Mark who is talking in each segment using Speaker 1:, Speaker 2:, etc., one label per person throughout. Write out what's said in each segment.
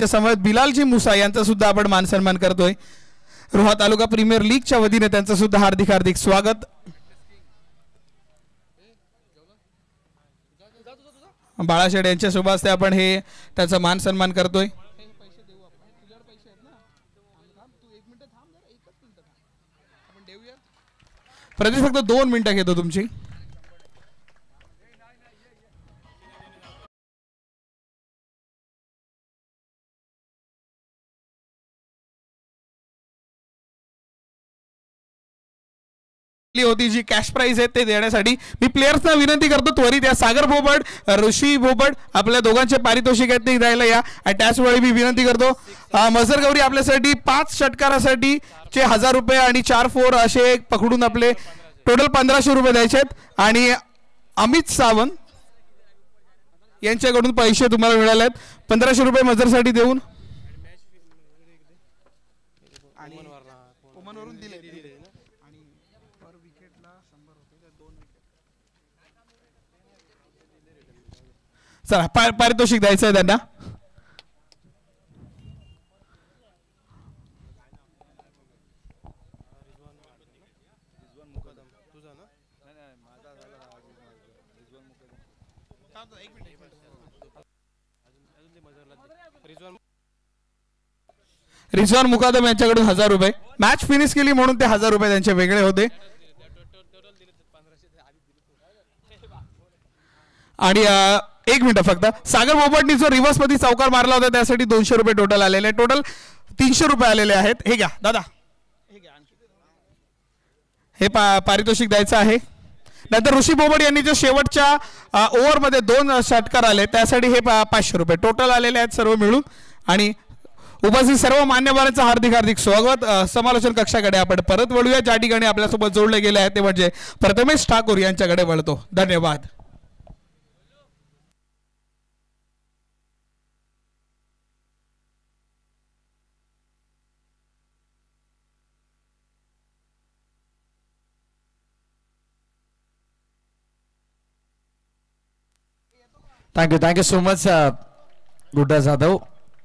Speaker 1: समवेत बिलालजी मुसा यांचा सुद्धा आपण मान सन्मान करतोय। रोहा तालुका प्रीमियर लीगच्या वतीने त्यांचं सुद्धा हार्दिक हार्दिक स्वागत। बाळाशेड यांच्या शुभ हस्ते आपण हे त्याचा मान सन्मान करतोय। प्रदेश फक्त 2 मिनिटं घेतो तुमची। होती जी कॅश प्राइज आहे ते देण्यासाठी मी प्लेयर्सना विनंती करतो त्वरित या। सागर भोबड, ऋषी भोबड आपल्या दोघांचे पारितोषिक आहेत ते द्यायला या। आणि त्याचवेळी मी विनंती करतो मजर गौरी आपल्यासाठी 5 षटकारासाठी 1000 रुपये आणि 4 4 असे पकडून आपले टोटल 1500 रुपये द्यायचे आहेत। आणि अमित सावंत यांच्याकडून पैसे तुम्हाला मिळाले आहेत 1500 रुपये मजरसाठी देऊन। चला पारितोषिक द्यायचं आहे त्यांना। रिजवान मुकादम यांच्याकडून 1000 रुपये। मॅच फिनिश केली म्हणून ते 1000 रुपये त्यांचे वेगळे होते। आणि 1 मिनिट फक्त सागर बोबडनी जो रिव्हर्स मध्ये चौकार मारला होता त्यासाठी 200 रुपये टोटल आलेले, टोटल 300 रुपये आलेले आहेत। हे घ्या दादा, हे पारितोषिक द्यायचं आहे। नंतर ऋषी बोबड यांनी जो शेवटच्या ओव्हर मध्ये 2 षटकार आले त्यासाठी हे 500 रुपये टोटल आलेले आहेत सर्व मिळून। आणि उपस्थित सर्व मान्यवरांचं हार्दिक हार्दिक स्वागत। समालोचन कक्षाकडे आपण परत वळूया ज्या ठिकाणी आपल्यासोबत जोडले गेले आहेत ते म्हणजे प्रथमेश ठाकूर यांच्याकडे वळतो। धन्यवाद।
Speaker 2: थँक्यू सो मच गुड्डा जाधव।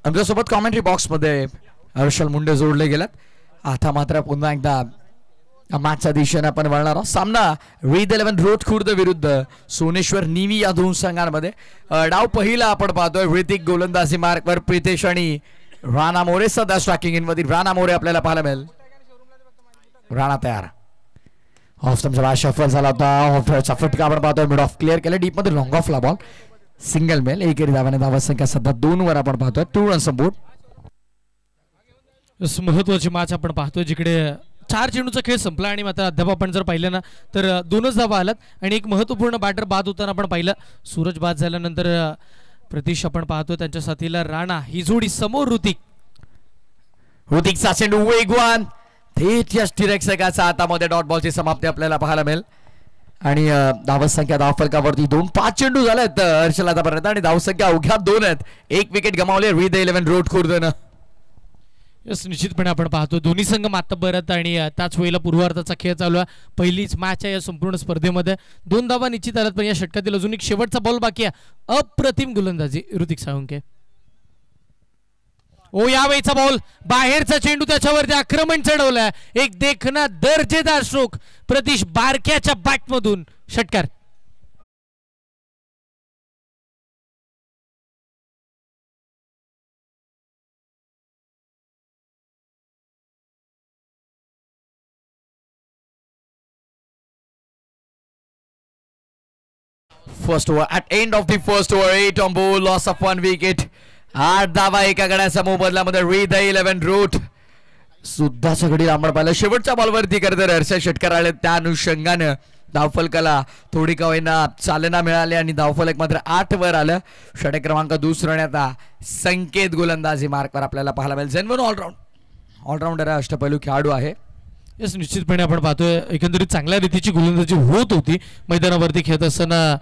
Speaker 2: आमच्यासोबत कॉमेंट्री बॉक्समध्ये हर्षल मुंडे जोडले गेलेत। आता मात्र पुन्हा एकदा मॅचच्या दिशेने आपण वळणार आहोत। सामना रीद 11 रोड खुर्द विरुद्ध सोनेश्वर निवी या दोन संघांमध्ये। डाव पहिला आपण पाहतोय ऋतिक गोलंदाजी मार्कवर, प्रितेश आणि राणा मोरे सध्या स्ट्रायकिंग इन मध्ये। राणा मोरे आपल्याला पाहायला मिळेल। राणा तयार। ऑफ स्टंपचा शफल झाला होता। ऑफचा फटका आपण पाहतोय मिड ऑफ क्लिअर केलं, डीप मध्ये long of La ball single male. एकेरी धावाने धावा संख्या सध्या 2 वर आपण पाहतोय। 2 रन संपूर्ण
Speaker 3: महत्वाची मॅच आपण पाहतोय जिकडे 4 चेंडूचा खेळ संपला आणि मात्र अद्याप आपण जर पाहिलं ना तर 2च धावा आल्यात आणि एक महत्वपूर्ण बॅटर बाद होताना आपण पाहिलं। सूरज बाद झाल्यानंतर प्रतीश आपण पाहतोय त्यांच्या साथीला राणा, ही जोडी समोर
Speaker 2: ऋतिकचा चेंडू वेगवान थेट यष्टिरक्षकाच्या हातामध्ये डॉट बॉलची समाप्ती आपल्याला पाहायला मिळेल। आणि धावसंख्या धावफलकावरती 2-5 चेंडू झालेत हर्षल आतापर्यंत आणि धावसंख्या अवघ्या 2 आहेत। 1 विकेट गमावले रीद 11 रोड खुर्दनं।
Speaker 3: यस, निश्चितपणे आपण पाहतो दोन्ही संघ मातब्बरत आणि त्याच वेळेला पूर्वार्धाचा खेळ चालू आहे। पहिलीच मॅच आहे या संपूर्ण स्पर्धेमध्ये। 2 धावा निश्चित आल्यात पण या षटकातील अजून एक शेवटचा बॉल बाकी आहे। अप्रतिम गोलंदाजी ऋतिक साळुंके। ओ यावेळीचा बॉल बाहेरचा चेंडू त्याच्यावरती आक्रमण चढवलाय। एक देखना दर्जेदार स्ट्रोक प्रतीश बारक्याच्या बॅटमधून षटकार।
Speaker 2: First over at end of the first over 8 on ball, loss of 1 wicket। 8 धावा एका गड्याच्या मोबदल्यामध्ये रीद 11 रूट सुद्धा सगळी लांबड पाहिलं। शेवटच्या बॉलवरती करत हर्षल षटकार आले त्या अनुषंगाने धावफलकाला थोडी का होईना चालना मिळाली आणि धावफलक मात्र 8 वर आलं। षटक क्रमांक 2 आता संकेत गोलंदाजी मार्कवर आपल्याला पाहायला मिळेल। जेन्युइन ऑलराऊंडर अष्टपैलू खेळाडू आहे।
Speaker 3: यस, निश्चितपणे आपण पाहतोय एकंदरीत चांगल्या रीतीची गोलंदाजी होत होती मैदानावरती खेळत असताना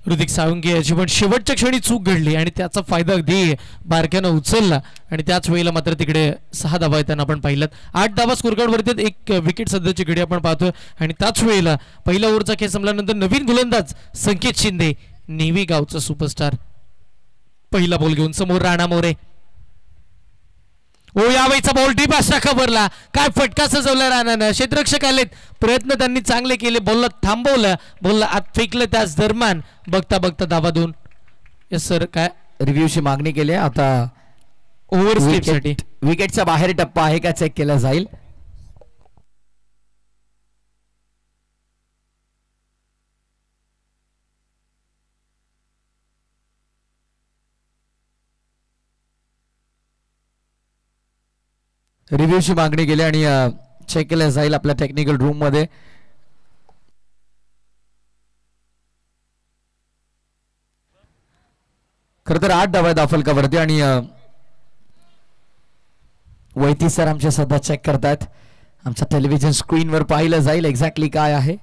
Speaker 3: ऋतिक साळुंके याची, पण शेवटच्या क्षणी चूक घडली आणि त्याचा फायदा अगदी बारक्यानं उचलला आणि त्याच वेळेला मात्र तिकडे 6 धावा येताना आपण पाहिलं। 8 धावा स्कोरकार्डवरती 1 विकेट सध्याची घडी आपण पाहतोय आणि त्याच वेळेला पहिल्या ओव्हरचा खेळ संपल्यानंतर नवीन गोलंदाज संकेत शिंदे, नेव्ही गावचा सुपरस्टार, पहिला बॉल घेऊन समोर राणा मोरे। ओ यावेळीचा बॉल डीप असा खबरला काय फटका सजवला राणानं क्षेत्ररक्षक आलेत प्रयत्न त्यांनी चांगले केले बॉलला थांबवलं बॉलला आत फेकलं त्याच दरम्यान बघता बघता धावा 2 यस सर काय
Speaker 2: रिव्ह्यूची मागणी केली आहे आता
Speaker 3: ओव्हर स्लिपसाठी
Speaker 2: विकेटचा बाहेर टप्पा आहे का चेक केला जाईल रिव्ह्यूची मागणी केली आणि चेक केलं जाईल आपल्या टेक्निकल रूम मध्ये खरं तर 8 धावा दाफलकावरती आणि वैती सर आमच्या सध्या चेक करतात आमच्या टेलिव्हिजन स्क्रीनवर पाहिलं जाईल एक्झॅक्टली काय आहे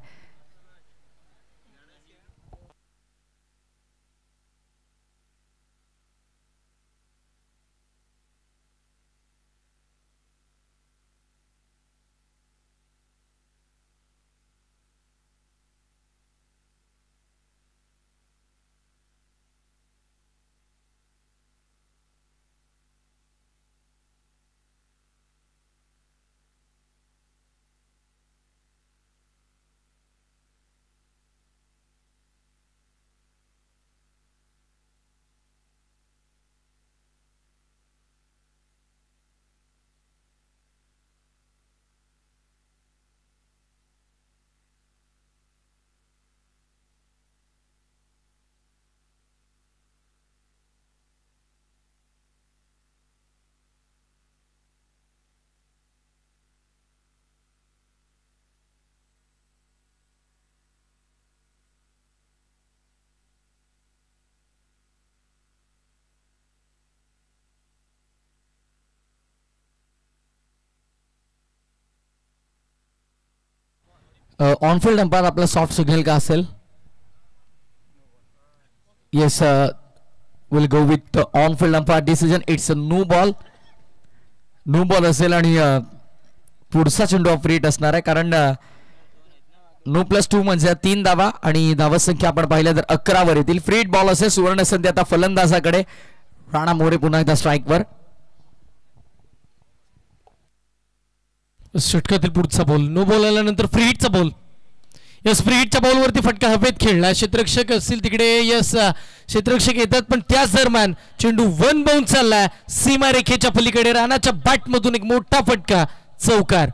Speaker 2: ऑन फील्ड अंपायर आपला सॉफ्ट सिग्नल का असेल yes will go with on field umpire decision it's a no ball असेल आणि पुढचा चेंडू ऑफ रेट असणार आहे कारण नो +2 म्हणजे 3 धावा आणि धावा संख्या आपण पाहिल्या तर 11 वर येतील फ्री हिट बॉल असेल सुवर्ण संधी आता फलंदाजाकडे राणा मोरे पुन्हा एकदा स्ट्राईकवर
Speaker 3: षटकातील पुढचा बॉल नो बॉल आल्यानंतर फ्री हिटचा बॉल यस फ्री हिटच्या बॉलवरती फटका हवेत खेळला क्षेत्ररक्षक असतील तिकडे यस क्षेत्ररक्षक येतात पण त्याच दरम्यान चेंडू 1 बाउन्स चालला सीमारेखेच्या पलीकडे राणाच्या बॅट मधून एक मोठा फटका चौकार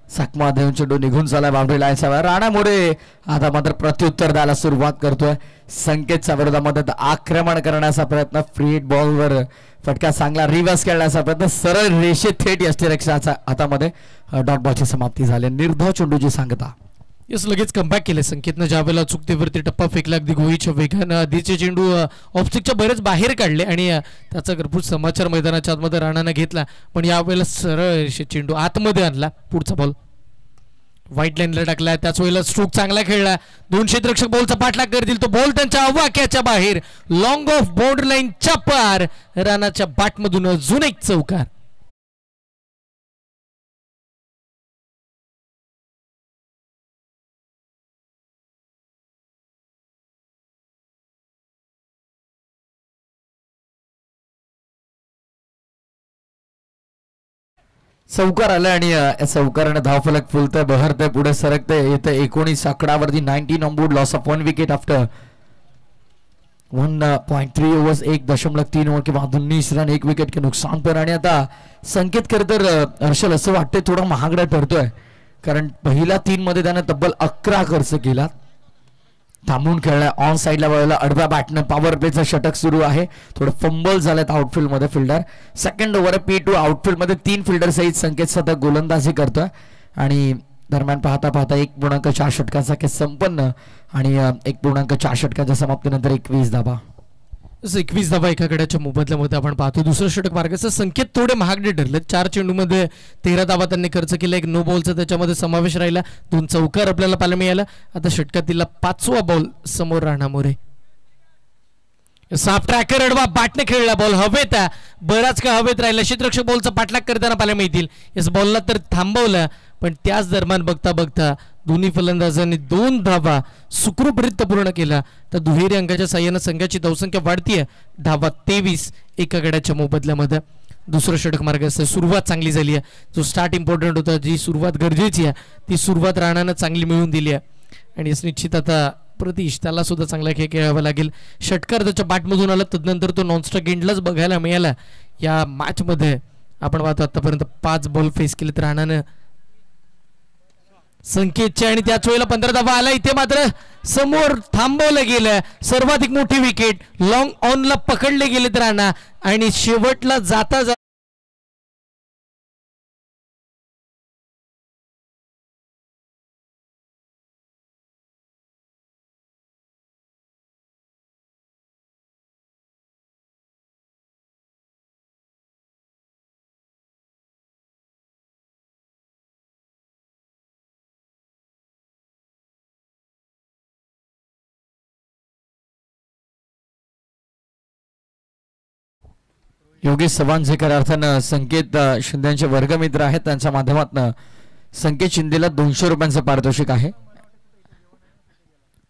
Speaker 2: साकमा देऊन चेंडू निघून चालाय बाउंड्री लाईनच्या राणा मोरे आता मात्र प्रत्युत्तर द्यायला सुरुवात करतोय संकेतच्या विरोधामध्ये आक्रमण करण्याचा प्रयत्न फ्री हिट बॉलवर फटका चांगला रिव्हर्स खेळण्याचा प्रयत्न सरळ रेषेत थेट यष्टीरक्षकाच्या हातामध्ये डॉट बॉलची समाप्ती झाली निर्धाव चेंडूची सांगता
Speaker 3: यस लगेच कमबॅक केले संकेतनं ज्या वेळेला चुकतेवरती टप्पा फेकला अगदी गोळीच्या वेगानं आधीचे चेंडू ऑफस्टिकच्या बरेच बाहेर काढले आणि त्याचा भरपूर समाचार मैदानाच्या आतमध्ये राणानं घेतला पण यावेळेला सरळ चेंडू आतमध्ये आणला पुढचा बॉल व्हाईट लाईनला टाकला त्याच वेळेला स्ट्रोक चांगला खेळला 2 क्षेत्ररक्षक बॉलचा पाठलाग करतील तो बॉल त्यांच्या अवाक्याच्या बाहेर लॉंग ऑफ बाउंड्री लाईनच्या पार राणाच्या बॅटमधून अजून एक चौकार
Speaker 2: चौकार आला आणि चौकाराने धावफलक फुलतंय बहरतंय पुढे सरकतंय येतं 19 आकडावरती 19 on board loss of 1 wicket after 1.3 overs 1.3 over किंवा 19 रन 1 विकेट के नुकसान पर आणि आता संकेत खरं तर हर्षल असं वाटतंय थोडा महागडा ठरतोय कारण पहिल्या 3 मध्ये त्याने तब्बल 11 खर्च केला थांबून खेळलाय ऑन साईडला वळला अडव्या बॅटनं पॉवर प्लेचं षटक सुरू आहे थोडं फंबल झालेत आउटफील्ड मध्ये fielder second over P2 outfield मध्ये 3 फिल्डर सहित संकेत सतत गोलंदाजी करतोय आणि दरम्यान पाहता पाहता 1.4 षटकाचा खेळ संपन्न आणि 1.4 षटकाच्या समाप्तीनंतर 21 धावा
Speaker 3: 21 धावा एका गड्याच्या मोबदल्यामध्ये आपण पाहतो दुसरं षटक मार्गाचं संकेत थोडे महागडे ठरले 4 चेंडूमध्ये 13 धावा त्यांनी खर्च केला 1 नो बॉलचा त्याच्यामध्ये समावेश राहिला 2 चौकार आपल्याला पाहायला मिळाला आता षटकातील 5वा बॉल समोर राणा मोरे साफ ट्रॅकर अडवा बाटने खेळला बॉल हवेत बराच का हवेत राहिला क्षेत्ररक्षक बॉलचा पाठलाग करताना पाहायला मिळतील. याच बॉलला तर थांबवलं पण त्याच दरम्यान बघता बघता दोन्ही फलंदाजांनी 2 धावा सुखरूपरित्या पूर्ण केला. तर दुहेरी अंकाच्या साह्यानं संघाची धावसंख्या वाढतीये. धावा 23 एका गड्याच्या मोबदल्यामध्ये. दुसरं षटक मार्ग असतं. सुरुवात चांगली झाली आहे. जो स्टार्ट इम्पॉर्टंट होता जी सुरुवात गरजेची आहे ती सुरुवात राणानं चांगली मिळवून दिली आहे. आणि निश्चित आता प्रतीश त्याला सुद्धा चांगला खेळ खेळावा लागेल. षटकार त्याच्या बॅटमधून आला तदनंतर तो नॉनस्टॉप एंडलाच बघायला मिळाला. या मॅच मध्ये आपण पाहतो आतापर्यंत 5 बॉल फेस केले तर राणानं संकेतचे आणि त्याच वेळेला 15 धावा आला. इथे मात्र समोर थांबवलं गेलं. सर्वाधिक मोठी विकेट लॉंग ऑनला पकडले गेले तर राणा आणि शेवटला जाता
Speaker 2: योगेश चव्हाणजेकर अर्थानं संकेत शिंदेचे वर्गमित्र आहेत. त्यांच्या माध्यमातून संकेत शिंदेला 200 रुपयांचं पारितोषिक आहे.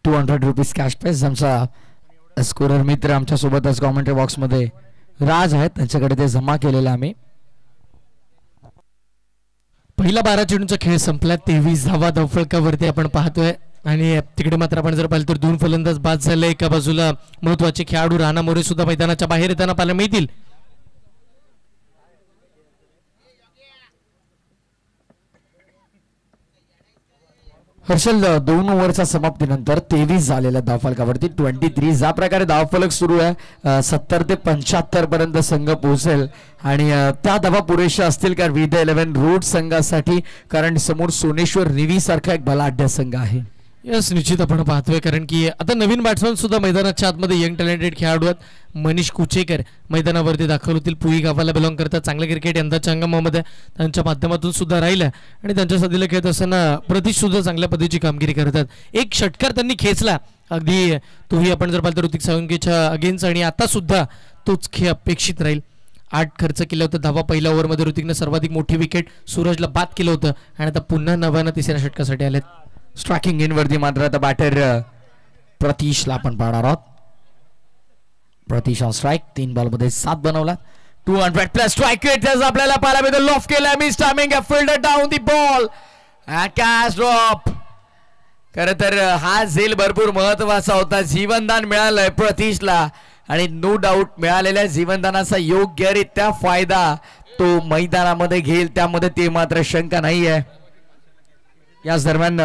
Speaker 2: 200 रुपीज कॅश प्राइज. आमचा स्कोरर मित्र आमच्या सोबतच कॉमेंट्री बॉक्स मध्ये राज आहेत त्यांच्याकडे ते जमा केलेलं आम्ही.
Speaker 3: पहिला 12 चेंडूचा खेळ संपला. 23 धावा धावफलकावरती आपण पाहतोय. आणि तिकडे मात्र आपण जर पाहिलं तर 2 फलंदाज बाद झाले. एका बाजूला महत्वाचे खेळाडू राणा मोरे सुद्धा मैदानाच्या बाहेर येताना पाहायला मिळतील.
Speaker 2: हर्षल 2 ओव्हरच्या समाप्तीनंतर 23 झालेल्या धावफलकावरती 23 ज्या प्रकारे धावफलक सुरू आहे 70 ते 75 पर्यंत संघ पोहोचेल. आणि त्या धावा पुरेशा असतील का विद 11 रूट संघासाठी. कारण समोर सोनेश्वर निवी सारखा एक बलाढ्य संघ आहे.
Speaker 3: यस निश्चित आपण पाहतोय कारण की आता नवीन बॅट्समन सुद्धा मैदानाच्या आतमध्ये यंग टॅलेंटेड खेळाडू आहेत. मनीष कुचेकर मैदानावरती दाखल होतील. पुई गावाला बिलॉंग करतात. चांगलं क्रिकेट यंदाच्या हंगामामध्ये त्यांच्या माध्यमातून सुद्धा राहिलं. आणि त्यांच्या साथीला खेळत असताना प्रतीश सुद्धा चांगल्या पद्धतीची कामगिरी करतात. एक षटकार त्यांनी खेचला अगदी तोही आपण जर पाहिलं तर ऋतिक सावंगेच्या अगेन्स्ट. आणि आता सुद्धा तोच खेळ अपेक्षित राहील. 8 खर्च केलं होतं धावा पहिल्या ओव्हरमध्ये. ऋतिकनं सर्वाधिक मोठी विकेट सूरजला बाद केलं होतं. आणि आता पुन्हा नव्यानं तिसऱ्या षटकासाठी आलेत.
Speaker 2: स्ट्रायकिंग इन वरती मात्र आता बॅटर प्रतीशला आपण पाहणार आहोत. Pratish on strike. 3 बॉल मध्ये 7 बनवला. 200 प्लस स्ट्राईक रेट आपल्याला पाहायला मिळतो. लॉफ केला miss timing fielder down the ball catch drop. खरं तर हा झेल भरपूर महत्वाचा होता. जीवनदान मिळालंय प्रतीशला आणि नो डाऊट मिळालेल्या जीवनदानाचा योग्यरित्या फायदा तो मैदानामध्ये घेईल त्यामध्ये ते मात्र शंका नाहीये. याच दरम्यान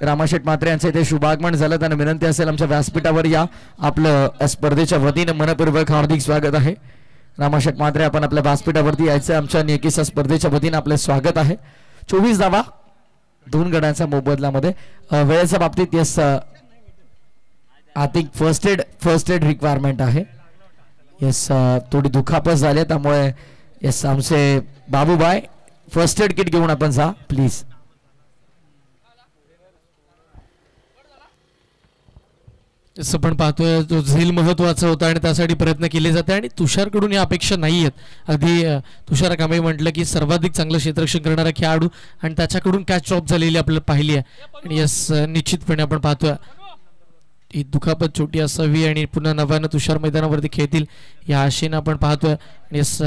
Speaker 2: रामाशेठ म्हात्रे यांचे इथे शुभागमन झालं. त्यांना विनंती असेल आमच्या व्यासपीठावर या. आपलं स्पर्धेच्या वतीनं मनपूर्वक हार्दिक स्वागत आहे. रामाशेठ म्हात्रे आपण आपल्या व्यासपीठावरती यायचं. आमच्या नियकीच्या स्पर्धेच्या वतीनं आपलं स्वागत आहे. 24 धावा 2 गड्यांच्या मोबदल्यामध्ये. वेळेच्या बाबतीत yes I think first aid requirement आहे. यस थोडी दुखापत झाली त्यामुळे यस आमचे बाबूबाई फर्स्ट एड किट घेऊन आपण जा प्लीज.
Speaker 3: जसं पण पाहतोय तो झेल महत्वाचा होता आणि त्यासाठी प्रयत्न केले जाते. आणि तुषारकडून या अपेक्षा नाही आहेत. अगदी तुषार कांबळे म्हटलं की सर्वाधिक चांगलं क्षेत्ररक्षण करणारा खेळाडू आणि त्याच्याकडून कॅच ड्रॉप झालेली आपल्याला पाहिली आहे. आणि यस निश्चितपणे आपण पाहतोय ही दुखापत छोटी असावी आणि पुन्हा नव्यानं तुषार मैदानावरती खेळतील या आशेनं आपण पाहतोय. आणि यस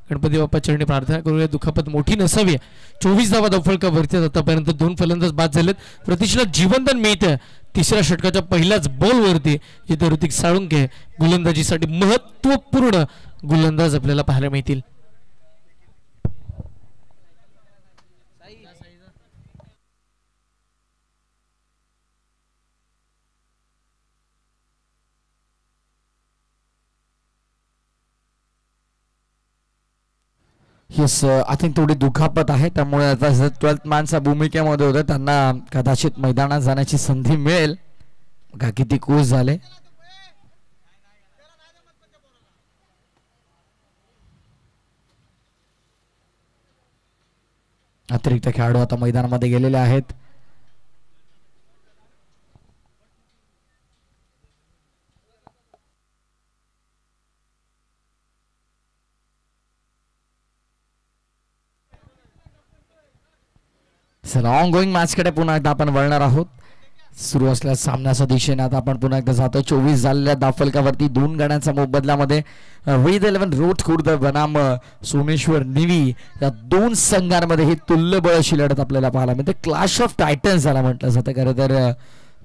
Speaker 3: गणपती बाप्पा चरणी प्रार्थना करूया दुखापत मोठी नसावी. 24 धावा धावफलकावरती आतापर्यंत 2 फलंदाज बाद झालेत. प्रतीशला जीवनदान मिळतं तिसऱ्या षटकाच्या पहिल्याच बॉलवरती जिथे ऋतिक साळुंके गोलंदाजीसाठी महत्वपूर्ण गोलंदाज आपल्याला पाहायला मिळतील.
Speaker 2: येस आय थिंक थोडी दुखापत आहे त्यामुळे आता 12th मॅनच्या भूमिकेमध्ये होते त्यांना कदाचित मैदानात जाण्याची संधी मिळेल. का किती खुश झाले. अतिरिक्त खेळाडू आता मैदानामध्ये गेलेले आहेत. चला ऑन गोईंग मॅचकडे पुन्हा एकदा आपण वळणार आहोत. सुरू असलेल्या सामन्याच्या दिशेने आता आपण पुन्हा एकदा जातो. 24 झालेल्या धावफलकावरती 2 गड्यांच्या मोबदल्यामध्ये विद 11 रोड खुर्द बनाम सोमेश्वर निवी या 2 संघांमध्ये ही तुल्यबळ अशी लढत आपल्याला पाहायला मिळते. क्लॅश ऑफ टायटन्स याला म्हटलं जातं. खरं तर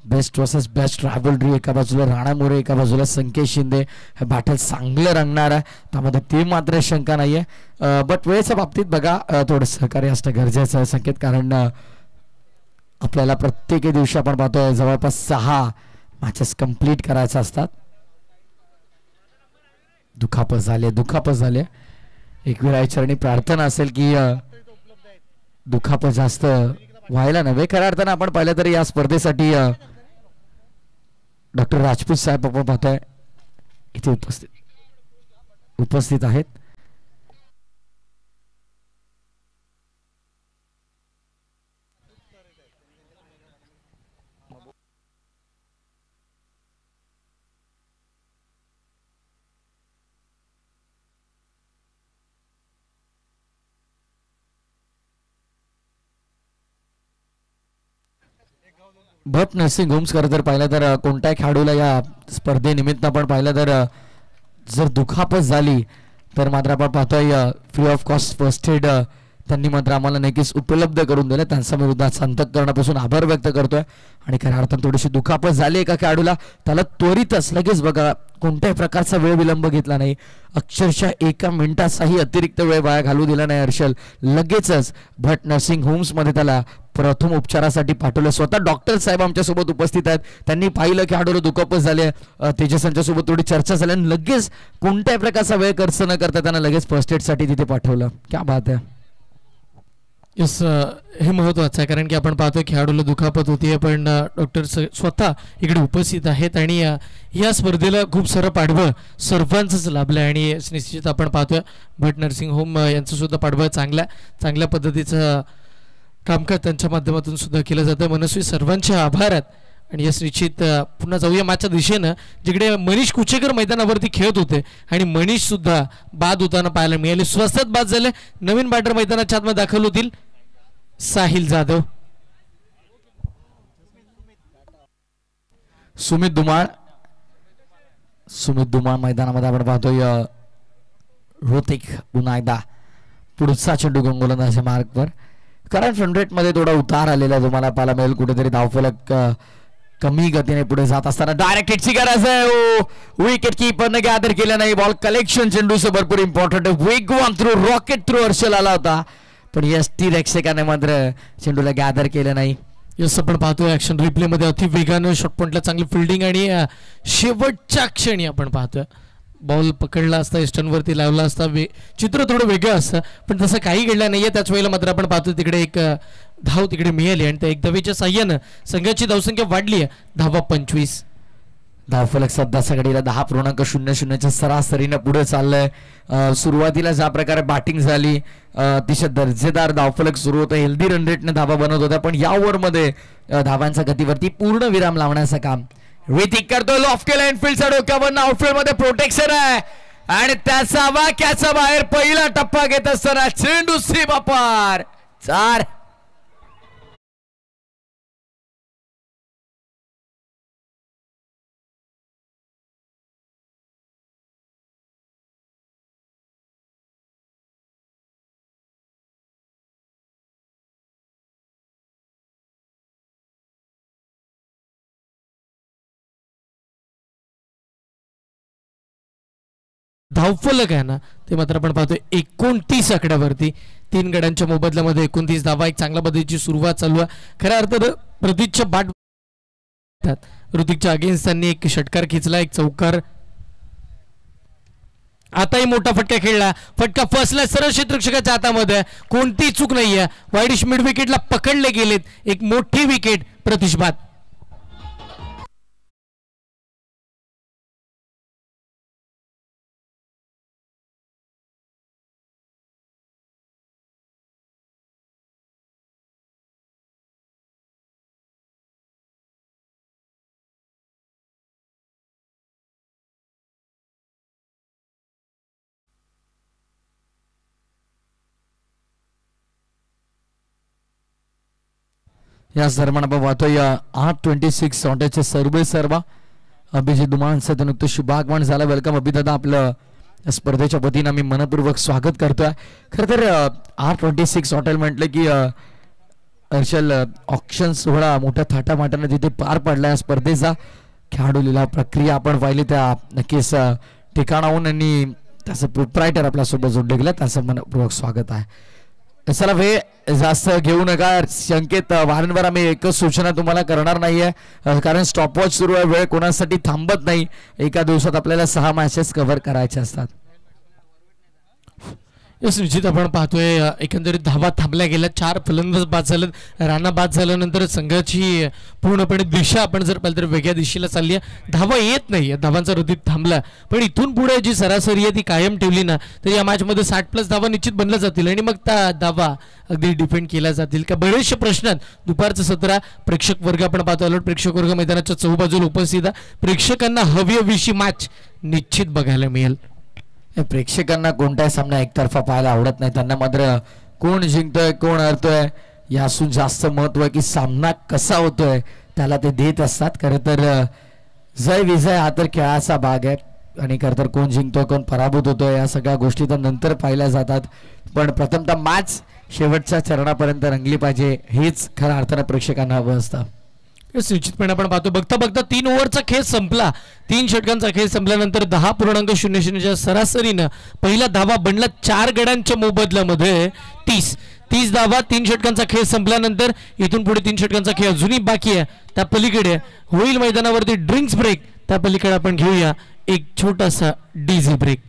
Speaker 2: बेस्ट वर्सेस बेस्ट रायव्हलरी, एका बाजूला राणा मोरे, एका बाजूला संकेत शिंदे. हे बॅटल चांगलं रंगणार आहे, त्यामध्ये ते मात्र शंका नाही आहे. बट वेळेच्या बाबतीत बघा थोडं सहकार्य असणं गरजेचं आहे संकेत, कारण आपल्याला प्रत्येक दिवशी आपण पाहतोय जवळपास 6 मॅचेस कंप्लीट करायचे असतात. दुखापत झाले. एक वेळा चरणी प्रार्थना असेल की दुखापत जास्त व्हायला नव्हे. खऱ्या अर्थानं आपण पाहिलं तरी या स्पर्धेसाठी डॉक्टर राजपूत साहेब आपण पाहतोय इथे उपस्थित आहेत. भट नर्सिंग होम्स खरं तर पाहिलं तर कोणत्याही खेळाडूला या स्पर्धेनिमित्त आपण पाहिलं तर जर दुखापत झाली तर मात्र आपण पाहतोय free of cost first aid त्यांनी मात्र आम्हाला नक्कीच उपलब्ध करून दिले. त्यांच्या विरुद्ध संतकरणापासून आभार व्यक्त करतोय. आणि खऱ्या अर्थानं थोडीशी दुखापत झाली एका खेळाडूला, त्याला त्वरितच लगेच बघा कोणत्याही प्रकारचा वेळ विलंब घेतला नाही. अक्षरशः 1 मिनिटाचाही अतिरिक्त वेळ वाया घालू दिला नाही हर्षल. लगेचच भट नर्सिंग होम्समध्ये त्याला प्रथम उपचारासाठी पाठवलं. स्वतः डॉक्टर साहेब आमच्यासोबत उपस्थित आहेत. त्यांनी पाहिलं की खेळाडूला दुखापत झाली. तेजस यांच्यासोबत थोडी चर्चा झाली आणि लगेच कोणत्याही प्रकारचा वेळ खर्च न करता त्यांना लगेच फर्स्ट एडसाठी तिथे पाठवलं. क्या बात आहे.
Speaker 3: यस, हे महत्त्वाचं आहे कारण की आपण पाहतो खेळाडूला दुखापत होती, पण डॉक्टर स्वतः इकडे उपस्थित आहेत आणि या स्पर्धेला खूप सारं पाठबळ सर्वांचंच लाभलं आहे. आणि निश्चित आपण पाहतोय भट नर्सिंग होम यांचं सुद्धा पाठबळ चांगल्या पद्धतीचं कामकाज त्यांच्या माध्यमातून सुद्धा केलं जातं. मनस्वी सर्वांचे आभार आहेत. आणि यस निश्चित पुन्हा जाऊया मॅचच्या दिशेनं, जिकडे मनीष कुचेकर मैदानावरती खेळत होते आणि मनीष सुद्धा बाद होताना पाहायला मिळाले. स्वस्तात बाद झाले. नवीन बॅटर मैदानाच्या आतमध्ये दाखल होतील साहिल जाधव.
Speaker 2: सुमित धुमाळ मैदानामध्ये आपण पाहतोय. ऋतिक पुन्हा एकदा पुढचा चेंडू गोलंदाजीच्या मार्गवर. कारण फ्रंट रेट मध्ये थोडा उतार आलेला तुम्हाला पाहायला मिळेल. कुठेतरी धावफलक कमी गतीने पुढे जात असताना डायरेक्ट हिटची गरज आहे. विकेट कीपरने गॅदर केलं नाही. बॉल कलेक्शन चेंडूचं भरपूर इम्पॉर्टंट आहे. वेगवान थ्रू रॉकेट थ्रू हर्षल आला होता, पण यस टी रक्षकाने मात्र चेंडूला गॅदर केलं नाही.
Speaker 3: यस आपण पाहतोय ऍक्शन रिप्ले मध्ये अति वेगानं शॉट पॉइंटला चांगली फिल्डिंग आणि शेवटच्या क्षणी आपण पाहतोय बॉल पकडला असता स्टनवरती लावला असता चित्र थोडं वेगळं असतं, पण तसं काही घडलं नाहीये. त्याच वेळेला मात्र आपण पाहतो तिकडे एक धाव तिकडे मिळाली आणि त्या एक धावेच्या साह्यानं संघाची धावसंख्या वाढली आहे 10-25.
Speaker 2: धावफलक सध्या सगळीला 10.00च्या सरासरीनं पुढे चाललंय. सुरुवातीला ज्या प्रकारे बॅटिंग झाली अतिशय दर्जेदार धावफलक सुरू होतं. हेल्दी रन रेटने धावा बनवत होत्या, पण या ओव्हरमध्ये धावांच्या गतीवरती पूर्ण विराम लावण्याचं काम ऋतिक करतो. लॉफ्ट केला इनफिल्डच्या डोक्यावर. आउटफील्ड मध्ये प्रोटेक्शन आहे आणि त्याचा वाक्याचा बाहेर पहिला टप्पा घेत असताना चेंडू सीमा पार 4.
Speaker 3: धावफलक आहे ना ते मात्र आपण पाहतोय 29 आकड्यावरती. 3 गड्यांच्या मोबदल्यामध्ये 29 धावा. एक चांगल्या पद्धतीची सुरुवात चालू आहे. खऱ्या अर्थानं प्रतीकच्या बाट ऋतिकच्या अगेन्स्ट त्यांनी एक षटकार खेचला, एक चौकार. आताही मोठा फटका खेळला. फटका फसला सरळ क्षेत्ररक्षकाच्या हातामध्ये. कोणती चूक नाहीये. वाईडिश मिड विकेटला पकडले गेलेत. एक मोठी विकेट प्रतीश बाद.
Speaker 2: याच दरम्यान आपण पाहतोय 8:26 ऑटेचे सर्वा अभिजित दुमानचं नुकतं शुभागमन झालं. वेलकम अभिदादा, आपलं स्पर्धेच्या वतीनं मी मनपूर्वक स्वागत करतोय. खरं तर 8:26 हॉटेल म्हटलं की हर्षल ऑक्शन सोहळा मोठ्या थाटामाटाने तिथे पार पडला. या स्पर्धेचा खेळाडू लिलाव प्रक्रिया आपण पाहिली त्या नक्कीच ठिकाणाहून यांनी त्याचं प्रोप्रायटर आपल्यासोबत जोडले गेलं, त्याचं मनपूर्वक स्वागत आहे. चला वेळ जास्त घेऊ नका. संकेत वारंवार आम्ही एकच सूचना तुम्हाला करणार नाहीये कारण स्टॉपवॉच सुरू आहे, वेळ कोणासाठी थांबत नाही. एका दिवसात आपल्याला 6 मॅचेस कव्हर करायचे असतात.
Speaker 3: यस निश्चित आपण पाहतोय एकंदरीत धावा थांबल्या गेल्या, 4 फलंदाज बाद झालेत. राणा बाद झाल्यानंतर संघाची पूर्णपणे दिशा आपण जर पाहिलं तर वेगळ्या दिशेला चालली आहे. धावा येत नाही, धावांचा ऋतू थांबला. पण इथून पुढे जी सरासरी आहे ती कायम ठेवली ना तर या मॅचमध्ये 60+ धावा निश्चित बनल्या जातील आणि मग त्या धावा अगदी डिपेंड केल्या जातील का. बरेचसे प्रश्न दुपारचं 17 प्रेक्षक वर्ग आपण पाहतो. अलर्ट प्रेक्षक वर्ग मैदानाच्या चौबाजूला उपस्थित आहे. प्रेक्षकांना हवी माच निश्चित बघायला मिळेल.
Speaker 2: प्रेक्षकांना कोणताही सामना एकतर्फा पाहायला आवडत नाही. त्यांना मात्र कोण जिंकतोय कोण हरतोय यासून जास्त महत्व आहे की सामना कसा होतोय त्याला ते देत असतात. खरं तर जय विजय हा तर खेळाचा भाग आहे आणि खरं तर कोण जिंकतोय कोण पराभूत होतोय या सगळ्या गोष्टी तर नंतर पाहिल्या जातात. पण प्रथमतः मॅच शेवटच्या चरणापर्यंत रंगली पाहिजे हेच खऱ्या अर्थानं प्रेक्षकांना हवं असतं.
Speaker 3: निश्चितपणे आपण पाहतो बघता 3 ओव्हरचा खेळ संपला. 3 षटकांचा खेळ संपल्यानंतर 10.00 सरासरीनं पहिला धावा बनला 4 गड्यांच्या मोबदल्यामध्ये 30 धावा. 3 षटकांचा खेळ संपल्यानंतर इथून पुढे 3 षटकांचा खेळ अजूनही बाकी आहे. त्या पलीकडे होईल मैदानावरती ड्रिंक्स ब्रेक. त्या पलीकडे आपण घेऊया एक छोटासा डीजे ब्रेक.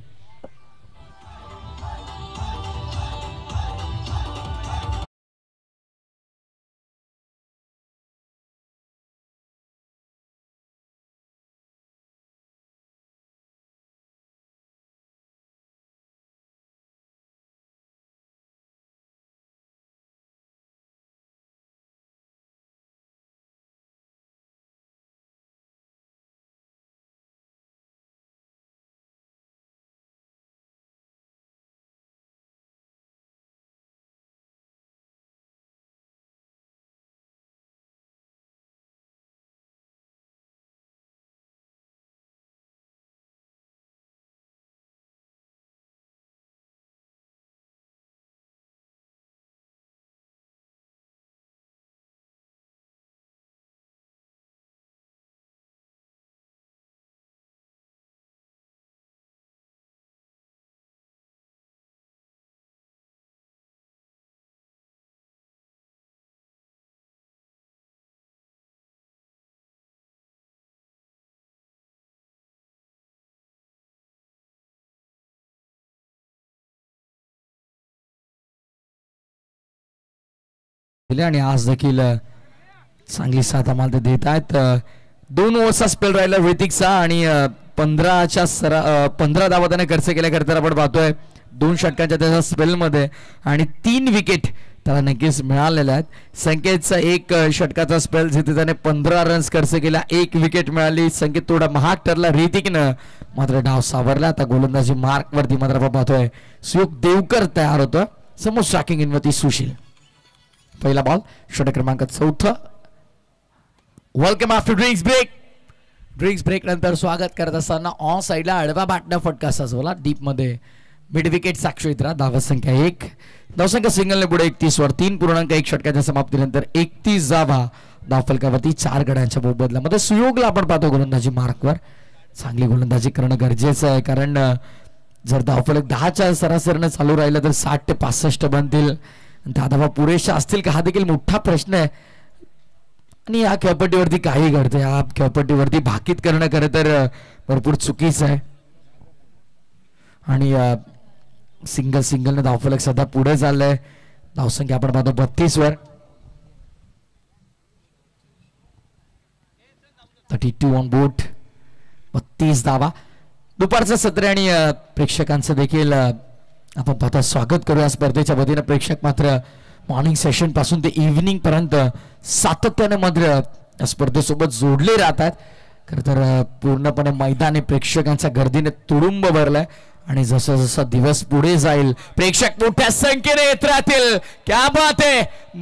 Speaker 2: आणि आज देखील चांगली साथ आम्हाला देत आहेत. 2 ओव्हरचा स्पेल राहिला ऋतिकचा आणि 15 धावा त्याने खर्च केल्या. खरं तर आपण पाहतोय 2 षटकांच्या त्याच्या स्पेलमध्ये आणि 3 विकेट त्याला नक्कीच मिळालेल्या आहेत. संकेतचा 1 षटकाचा स्पेल जिथे त्याने 15 रन्स खर्च केला, 1 विकेट मिळाली. संकेत थोडा महाग ठरला. ऋतिकनं मात्र डाव सावरला. आता गोलंदाजी मार्क वरती मात्र आपण पाहतोय सुयोग देवकर तयार होतोय. समोर स्ट्रायकिंग इनवरती सुशील. पहिला बॉल षटक क्रमांक 4. वेलकम आफ्टर ड्रिंक्स ब्रेक नंतर स्वागत करत असताना ऑन साइडला आडवा बाटण्या फटका सजवला. डीप मध्ये मिड विकेट साक्षीत राहा. धावा संख्या 1. धावसंख्या सिंगलने पुढे 31 वर 3.1 षटकाच्या समाप्तीनंतर 31 धावा धावफलकावरती 4 गड्यांच्या मोबदल्यामध्ये. सुयोगला आपण पाहतो गोलंदाजी मार्कवर. चांगली गोलंदाजी करणं गरजेचं आहे कारण जर धावफलक 10च्या सरासरीने चालू राहिलं तर 60 ते 65 बनतील. त्या धावा पुरेशा असतील का हा देखील मोठा प्रश्न आहे. आणि या खेळपट्टीवरती काही घडतं. या खेळपट्टीवरती भाकीत करणं खरं तर भरपूर चुकीचं आहे. आणि सिंगलने धावफलक सध्या पुढे चाललंय. धावसंख्या आपण पाहतो 32 वर. 32 ऑन बोर्ड. 32 धावा. दुपारचं सत्र आणि प्रेक्षकांचं देखील आपण पाहता स्वागत करूया स्पर्धेच्या वतीनं. प्रेक्षक मात्र मॉर्निंग सेशन पासून ते इव्हिनिंग पर्यंत सातत्याने मात्र स्पर्धेसोबत जोडले राहतात. खरं तर पूर्णपणे मैदानी प्रेक्षकांच्या गर्दीने तुडुंब भरलाय आणि जसं जसं दिवस पुढे जाईल प्रेक्षक मोठ्या संख्येने येत राहतील. क्या बात आहे.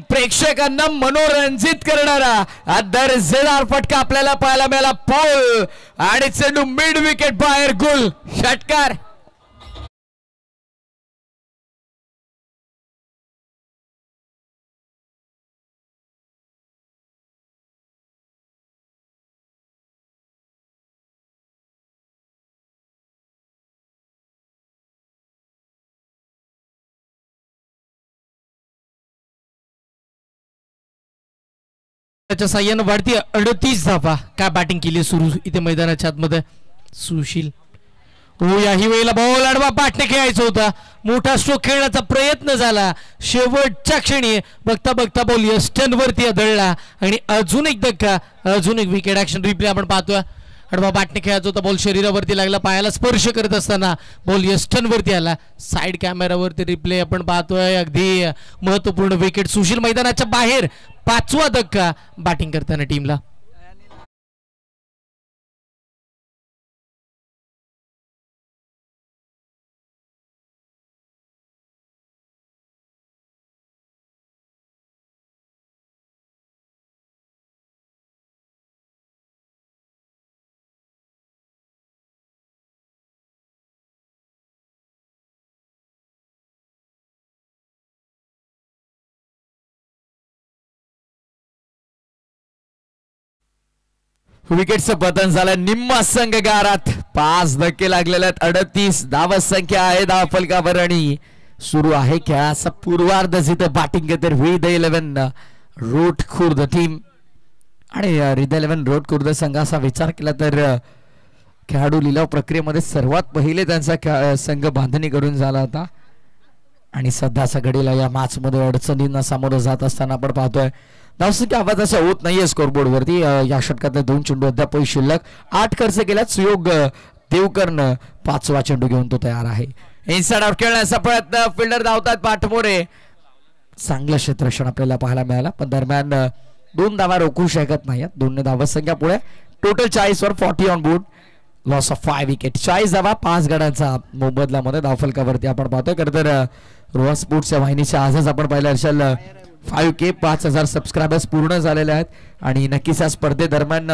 Speaker 2: प्रेक्षकांना मनोरंजित करणारा दर्जेदार फटका आपल्याला पाहायला मिळाला. पोल आणि चेंडू मिड विकेट बाहेर. गुल षटकार.
Speaker 3: त्याच्या साह्यानं वाढती 38 धावा. काय बॅटिंग केली सुरू इथे मैदानाच्या आतमध्ये सुशील. हो याही वेळेला बॉल आडवा पाठने खेळायचा होता. मोठा स्ट्रोक खेळण्याचा प्रयत्न झाला. शेवटच्या क्षणी बघता बघता बॉल यस्टन वरती आदळला आणि अजून एक धक्का. अजून एक विकेट. ऍक्शन रिप्ले आपण पाहतोय. आडवा बॅटने खेळायचा होता. बॉल शरीरावरती लागला. पायाला स्पर्श करत असताना बॉल यस्टन वरती आला. साइड कॅमेरावरती रिप्ले आपण पाहतोय. अगदी महत्वपूर्ण विकेट. सुशील मैदानाच्या बाहेर. 5वा धक्का बॅटिंग करताना टीमला.
Speaker 2: विकेटचं पतन झालं. निम्मा संघ गारात. 5 धक्के लागलेले आहेत. 38 धाव संख्या आहे धाव फलकावर आणि सुरू आहे खेळाचा पूर्वार्ध. जिथं बॅटिंग करते विद 11 रोट खुर्द टीम. आणि विद 11 रोट खुर्द संघाचा विचार केला तर खेळाडू लिलाव प्रक्रियेमध्ये सर्वात पहिले त्यांचा संघ बांधणी करून झाला होता आणि सध्याच्या घडीला या मॅच मध्ये अडचणींना सामोरं जात असताना आपण पाहतोय धावसंख्या आवाजाचा होत नाहीये स्कोरबोर्ड वरती. या षटकातले 2 चेंडू अद्याप शिल्लक. 8 खर्च केल्यात. सुयोग देवकरनं 5वा चेंडू घेऊन तो तयार आहे. इनसाइड आउट खेळण्याचा प्रयत्न. फिल्डर धावतात पाठमोरे. चांगलं क्षेत्ररक्षण आपल्याला पाहायला मिळालं पण दरम्यान 2 धावा रोखू शकत नाहीत. 2 धावा संख्या पुढे. Total 40 were 40 on board. Loss of 5 wicket. 40 धावा 5 गड्यांचा मोबदल्यामध्ये धावफलकावरती आपण पाहतोय. खरं तर रोहा स्पोर्ट्सच्या वाहिनीच्या आजच आपण पाहिलं असेल 5K 5000 सबस्क्रायबर्स पूर्ण झालेले आहेत आणि नक्कीच या स्पर्धेदरम्यान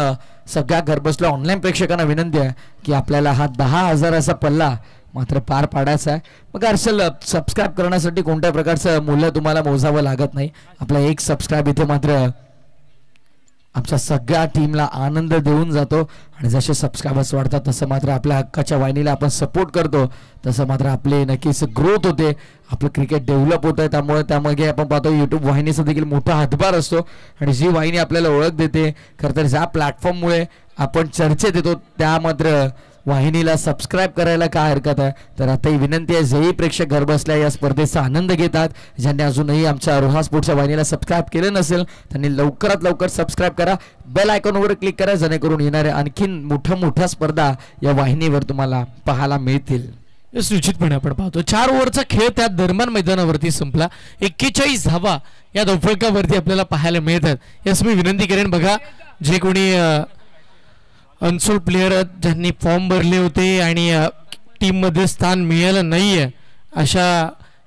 Speaker 2: सगळ्या घरबसल्या ऑनलाईन प्रेक्षकांना विनंती आहे की आपल्याला हा 10,000चा पल्ला मात्र पार पाडायचा आहे. मग हर्षल सबस्क्राईब करण्यासाठी कोणत्या प्रकारचं मूल्य तुम्हाला मोजावं लागत नाही. आपला एक सबस्क्राईब इथे मात्र आमच्या सगळ्या टीमला आनंद देऊन जातो आणि जसे सबस्क्रायबर्स वाढतात तसं मात्र आपल्या हक्काच्या वाहिनीला आपण सपोर्ट करतो तसं मात्र आपले नक्कीच ग्रोथ होते. आपलं क्रिकेट डेव्हलप होत आहे. त्यामुळे आपण पाहतो यूट्यूब वाहिनीचा देखील मोठा हातभार असतो आणि जी वाहिनी आपल्याला ओळख देते. खरं तर ज्या प्लॅटफॉर्ममुळे आपण चर्चेत येतो त्या मात्र वाहिनीला सबस्क्राईब करायला काय हरकत आहे. तर आता ही विनंती आहे जेही प्रेक्षक घर बसल्या या स्पर्धेचा आनंद घेतात ज्यांनी अजूनही आमच्या रोहा स्पोर्ट्सच्या वाहिनीला सबस्क्राईब केलं नसेल त्यांनी लवकरात लवकर सबस्क्राईब करा. बेल आयकॉनवर क्लिक करा जेणेकरून येणाऱ्या आणखीन मोठ्या स्पर्धा या वाहिनीवर तुम्हाला पाहायला मिळतील.
Speaker 3: निश्चितपणे आपण पाहतो 4 ओव्हरचा खेळ त्या दरम्यान मैदानावरती संपला. 41 धावा या धावफलकावरती आपल्याला पाहायला मिळतात. यास मी विनंती करेन बघा जे कोणी अनसोल्ड प्लेयर ज्यांनी फॉर्म भरले होते आणि टीम मध्ये स्थान मिळालं नाहीये अशा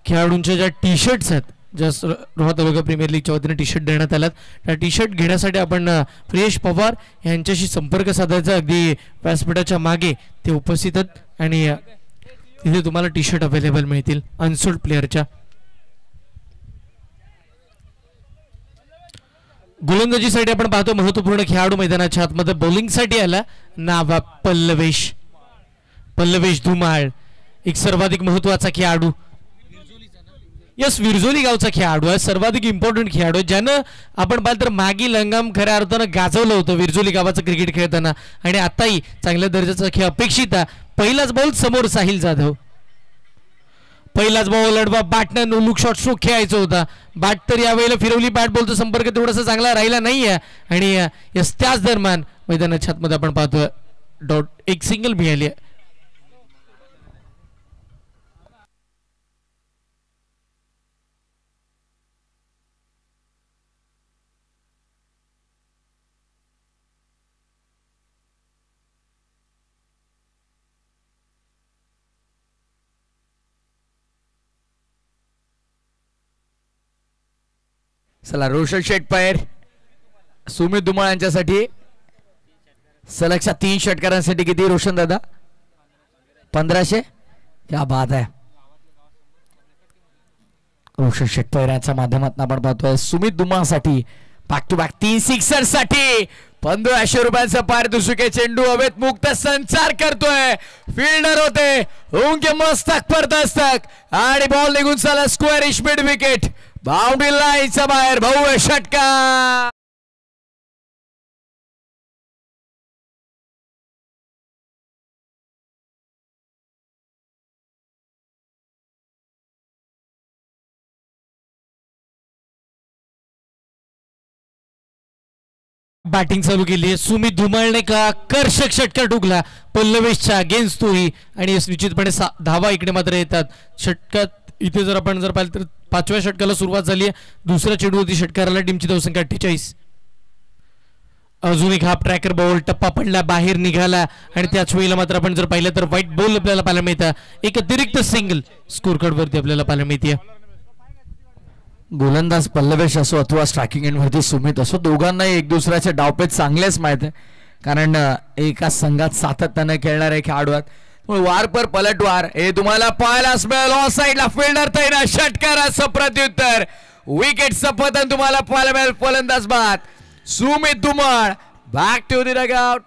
Speaker 3: खेळाडूंच्या ज्या टी शर्ट्स आहेत ज्या रोहा तालुका प्रीमियर लीगच्या वतीने टी शर्ट देण्यात आल्यात त्या टी शर्ट घेण्यासाठी आपण प्रियेश पवार यांच्याशी संपर्क साधायचा. अगदी व्यासपीठाच्या मागे ते उपस्थित आहेत आणि तिथे तुम्हाला टी शर्ट अवेलेबल मिळतील अनसोल्ड प्लेयरच्या. गोलंदाजीसाठी आपण पाहतो महत्वपूर्ण खेळाडू मैदानाच्या आतमध्ये बॉलिंगसाठी आला नावा पल्लवेश धुमाळ एक सर्वाधिक महत्वाचा खेळाडू. यस विरजोली गावचा खेळाडू आहे. सर्वाधिक इम्पॉर्टंट खेळाडू आहे ज्यानं आपण पाहिलं तर मागील हंगाम खऱ्या अर्थानं गाजवलं होतं विरजोली गावाचं क्रिकेट खेळताना आणि आताही चांगल्या दर्जाचा खेळ अपेक्षित आहे. पहिलाच बॉल समोर साहिल जाधव. पहिलाच बॉल अडवा बॅटनं लुक शॉट स्ट्रोक खेळायचा होता. बॅट तर यावेळेला फिरवली. बॅट बॉलचा संपर्क तेवढासा चांगला राहिला नाहीये आणि यस त्याच दरम्यान मैदानाच्या आतमध्ये आपण पाहतोय डॉट एक सिंगल मिळाली.
Speaker 2: चला रोशन शेटपैर सुमित धुमाळ यांच्यासाठी सलगच्या 3 षटकारांसाठी किती रोशन दादा 1500 क्या बात आहे. रोशन शेटपैराच्या माध्यमातून आपण पाहतोय सुमित धुमाळसाठी बॅक टू बॅक 3 सिक्सर साठी 1500 रुपयांचा पारितोषिक. चेंडू हवेत मुक्त संचार करतोय फिल्डर होते उनके मस्तक पर दस्तक आणि बॉल निघून चला स्क्वेअर मिड विकेट बाउंड्री लाईनच्या बाहेर भव्य षटकार.
Speaker 3: बॅटिंग चालू केली आहे सुमित धुमाळने का आकर्षक षटकार ठोकला पल्लवेशच्या अगेन्स्ट तोही आणि निश्चितपणे धावा इकडे मात्र येतात. षटकात इथे जर आपण जर पाहिलं तर 5व्या षटकाला सुरुवात झाली आहे. दुसऱ्या चेंडूवरती षटकाराला टीमची धावसंख्या 48. अजून एक हाफ ट्रॅकर बॉल टप्पा पडला बाहेर निघाला आणि त्याच वेळेला मात्र आपण जर पाहिलं तर व्हाईट बॉल आपल्याला पाहायला मिळतं. एक अतिरिक्त सिंगल स्कोर कार्ड वरती आपल्याला पाहायला मिळते.
Speaker 2: गोलंदाज पल्लवेश असो अथवा स्ट्रायकिंग एंड वरती सुमित असो दोघांनाही एक दुसऱ्याचे डावपेच चांगलेच माहित आहे कारण एका संघात सातत्याने खेळणारे खेळाडू आहेत. वार पर पलटवार हे तुम्हाला पाहायलाच मिळेल. ऑफ साईडला फिल्डर तैना षटकाराचं प्रत्युत्तर विकेटचं पतन तुम्हाला पाहायला मिळेल. फलंदाज बाद Sumit Dhumal back to the dugout.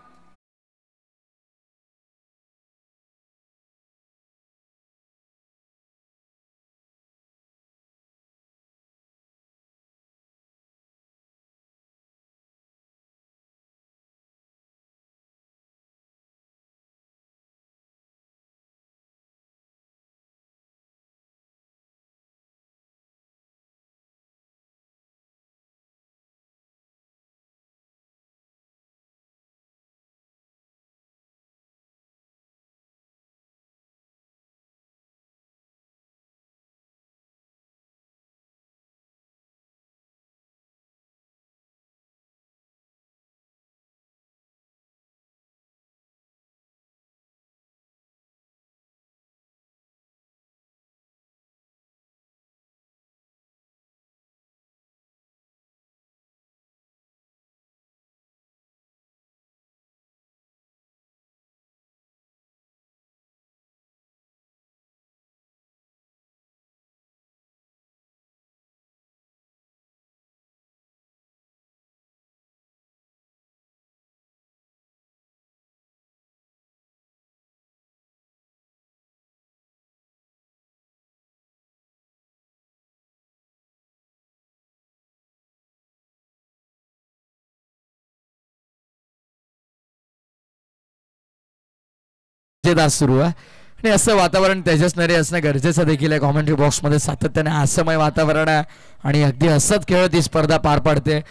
Speaker 2: सुरू आहे आणि असं वातावरण तेजस्नरी असणं गरजेचं देखील आहे. कॉमेंट्री बॉक्समध्ये सातत्याने हास्यमय वातावरण आहे आणि अगदी हसत खेळत ही स्पर्धा पार पाडते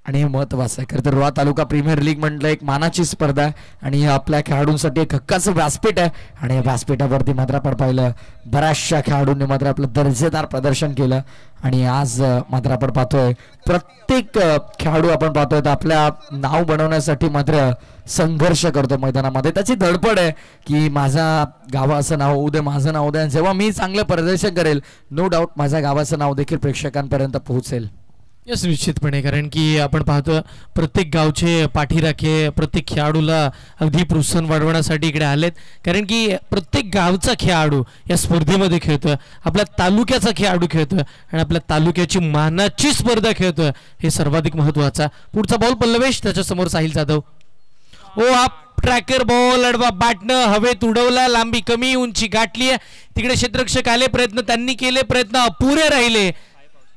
Speaker 2: आणि हे महत्वाचं आहे. खरं तर रोहा तालुका प्रीमियर लीग म्हटलं एक मानाची स्पर्धा आहे आणि आपल्या खेळाडूंसाठी एक हक्काचं व्यासपीठ आहे आणि या व्यासपीठावरती मात्र आपण पाहिलं बऱ्याचशा खेळाडूंनी मात्र आपलं दर्जेदार प्रदर्शन केलं आणि आज मात्र आपण पाहतोय प्रत्येक खेळाडू आपण पाहतोय आपल्या नाव बनवण्यासाठी मात्र संघर्ष करतो मैदानामध्ये. त्याची धडपड आहे की माझ्या गावाचं नाव होऊ दे माझं नाव दे जेव्हा मी चांगलं प्रदर्शन करेल नो डाऊट माझ्या गावाचं नाव देखील प्रेक्षकांपर्यंत पोहोचेल.
Speaker 3: यस निश्चितपणे कारण की आपण पाहतो प्रत्येक गावचे पाठीराखे प्रत्येक खेळाडूला अगदी प्रोत्साहन वाढवण्यासाठी इकडे आलेत कारण की प्रत्येक गावचा खेळाडू या स्पर्धेमध्ये खेळतोय आपल्या तालुक्याचा खेळाडू खेळतोय आणि आपल्या तालुक्याची मानाची स्पर्धा खेळतोय हे सर्वाधिक महत्वाचा. पुढचा बॉल पल्लवेश त्याच्या समोर साहिल जाधव. ओ हा ट्रॅकर बॉल अडवा बॅटनं हवेत उडवला लांबी कमी उंची गाठली आहे तिकडे क्षेत्ररक्षक आले प्रयत्न त्यांनी केले प्रयत्न अपुरे राहिले.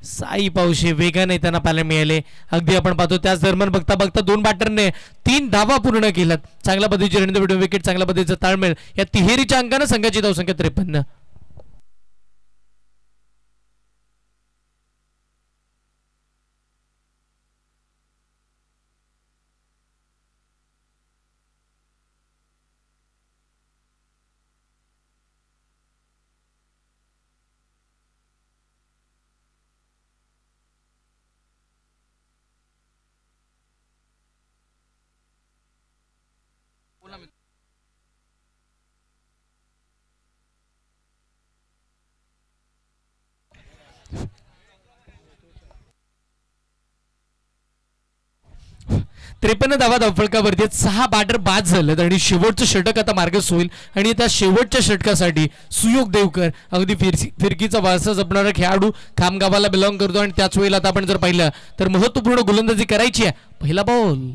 Speaker 3: साई पावशे वेगाने त्यांना पाहायला मिळाले. अगदी आपण पाहतो त्याच दरम्यान बघता बघता 2 बॅटरने 3 धावा पूर्ण केल्यात. चांगल्या पद्धतीचे विकेट चांगल्या पद्धतीचा ताळमेळ या तिहेरीच्या अंकानं संघाची धावसंख्या 53. 53 धावा धावफलकावरती 6 बॅटर बाद झालेत आणि शेवटचं षटक आता मार्गस होईल आणि त्या शेवटच्या षटकासाठी सुयोग देवकर अगदी फिरकीचा वारसा जपणारा खेळाडू खामगावाला बिलॉंग करतो आणि त्याच वेळेला आता आपण जर पाहिलं तर महत्वपूर्ण गोलंदाजी करायची आहे. पहिला बॉल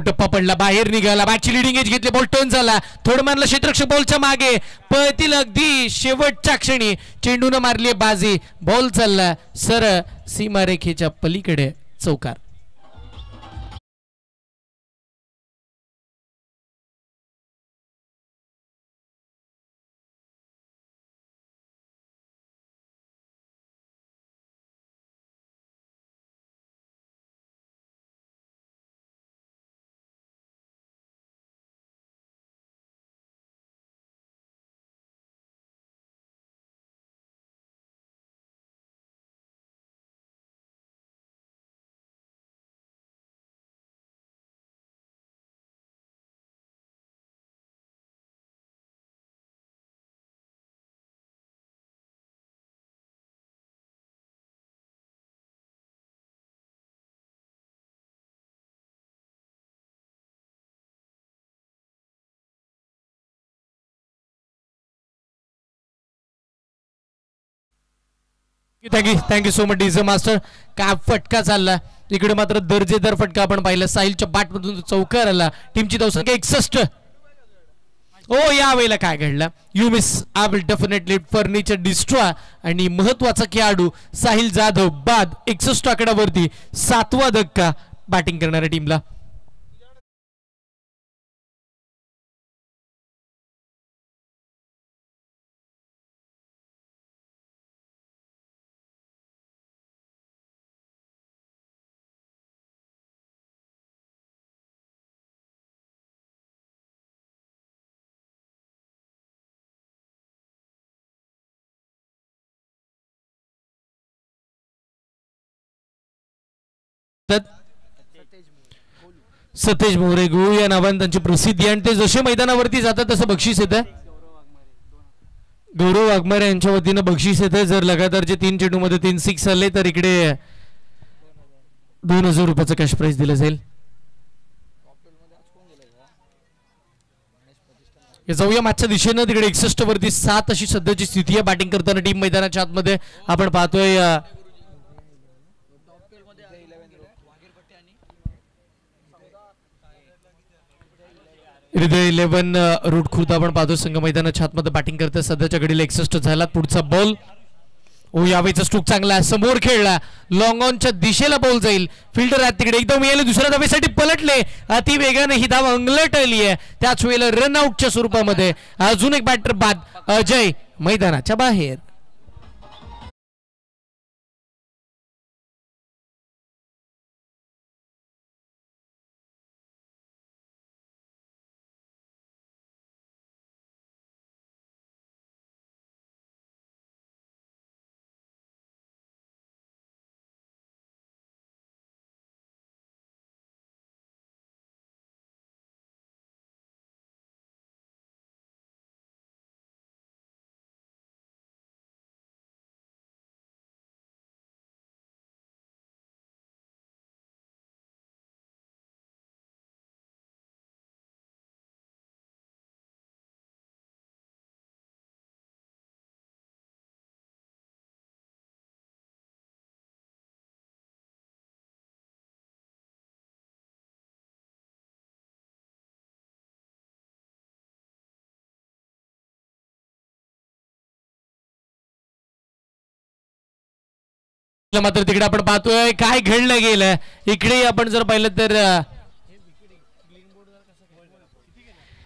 Speaker 3: टप्पा पडला, बाहेर निघाला, बॅटची लिडिंग एज घेतली, बॉल टर्न झाला, थोडं मारला क्षेत्ररक्षक बॉलच्या मागे पळतील अगदी शेवटच्या क्षणी चेंडून मारली बाजी, बॉल चालला सरळ सीमारेखेच्या पलीकडे चौकार. Thank you so much DJ master. काय फटका चालला इकडे, मात्र दर्जेदार फटका आपण पाहिला. साहिलच्या बॅट मधून चौकार आला. टीमची धावसंख्या 61. ओ या वेळेला काय घडलं, you miss I will definitely furniture destroy आणि महत्वाचा खेळाडू साहिल जाधव बाद 61 आकड्यावरती 7वा धक्का बॅटिंग करणाऱ्या टीमला. सतेज मोरे गुरु या नावाने त्यांची प्रसिद्धी आणि ते जसे मैदानावरती जातात तसं बक्षीस येतं. गौरव वाघमारे यांच्या वतीनं बक्षीस येतं. जर लगातारचे 3 चेंडूमध्ये 3 6 आले तर इकडे 2000 रुपयाचं कॅश प्राइज दिलं जाईल. जाऊया मागच्या दिशेनं तिकडे 61 वरती 7 अशी सध्याची स्थिती आहे. बॅटिंग करताना टीम मैदानाच्या आतमध्ये आपण पाहतोय हृदय 11 रूट खुर्द आपण पाहतो संघ मैदानाच्या आतमध्ये बॅटिंग करते. सध्याच्या घडीला 61 झाला. पुढचा बॉल ओ यावेळीचा स्ट्रोक चांगला समोर खेळला, लॉंग ऑनच्या दिशेला बॉल जाईल. फिल्डर आहेत तिकडे एकदम मिळाले, दुसऱ्या धावेसाठी पलटले, अति वेगाने ही धाव अंगलटली आहे. त्याच वेळेला रनआउटच्या स्वरूपामध्ये अजून एक बॅटर बाद. अजय मैदानाच्या बाहेर. मात्र तिकडे आपण पाहतोय काय घडलं गेलं. इकडे आपण जर पाहिलं तर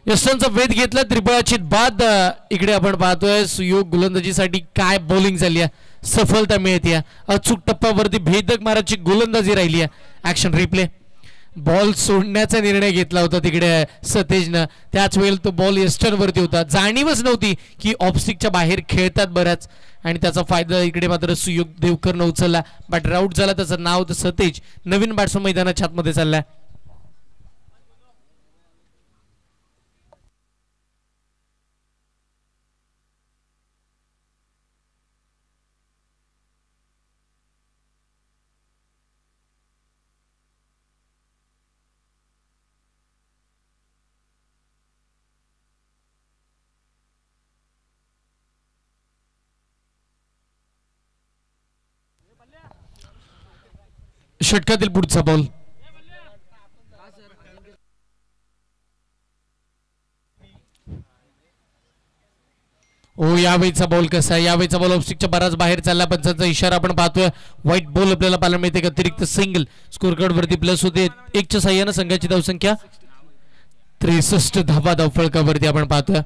Speaker 3: यशवंतचा वेध घेतला, त्रिपळाची बाद. इकडे आपण पाहतोय सुयोग गोलंदाजीसाठी काय बॉलिंग झाली आहे, सफलता मिळते. अचूक टप्प्यावरती भेदक माराची गोलंदाजी राहिली आहे. Action replay. बॉल सोडण्याचा निर्णय घेतला होता तिकडे सतेजनं. त्याच वेळेला तो बॉल यस्टरवरती होता, जाणीवच नव्हती की ऑफस्टिकच्या बाहेर खेळतात बऱ्याच, आणि त्याचा फायदा इकडे मात्र सुयोग देवकरनं उचलला. बॅटर आउट झाला. त्याचं नाव तर सतेज, नवीन बॅट्समन मैदानाच्या आतमध्ये चाललाय. षटकातील पुढचा बॉल. ओ यावेळीचा बॉल कसा आहे, यावेळीचा बॉल ऑफस्टिकच्या बराच बाहेर चालला, पंचांचा इशारा आपण पाहतोय. व्हाईट बॉल आपल्याला पाहायला मिळते. अतिरिक्त सिंगल स्कोर कार्ड वरती प्लस होते 1च्या साह्यानं संघाची धावसंख्या 63 धावा धावफळकावरती आपण पाहतोय.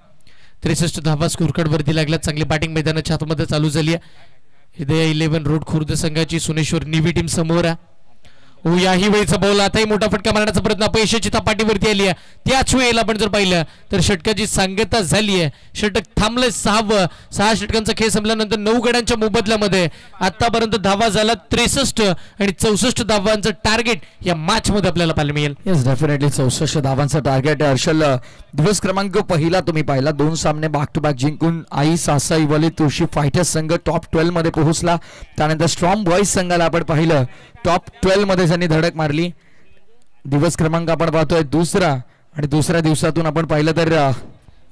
Speaker 3: 63 धावा स्कोर कार्ड वरती लागल्या. चांगली बॅटिंग मैदानाच्या आतमध्ये चालू झाली आहे. हृदय 11 रोड खुर्द संघाची सोनेश्वर निवी टीम समोर आहे. ओ याही वेळीचा बॉल, आताही मोठा फटका मारण्याचा प्रयत्न अपयशाची थापाटीवरती आली आहे. त्याच वेळेला आपण जर पाहिलं तर षटकाची सांगता झाली आहे. षटक थांबलंय 6 षटकांचा खेळ संपल्यानंतर 9 गड्यांच्या मोबदल्यामध्ये आतापर्यंत धावा झाला 63 आणि 64 धावांचं टार्गेट या मॅच मध्ये आपल्याला पाहायला मिळेल.
Speaker 2: येस डेफिनेटली 64 धावांचं टार्गेट आहे. हर्षल दिवस क्रमांक पहिला तुम्ही पाहिला, 2 सामने बॅक टू बॅक जिंकून आई सासाईवाली तुळशी फायटर्स संघ टॉप 12 मध्ये पोहोचला. त्यानंतर स्ट्रॉंग बॉईज संघाला आपण पाहिलं टॉप 12 मध्ये त्यांनी धडक मारली. दिवस क्रमांक आपण पाहतोय दुसरा आणि दुसऱ्या दिवसातून आपण पाहिलं तर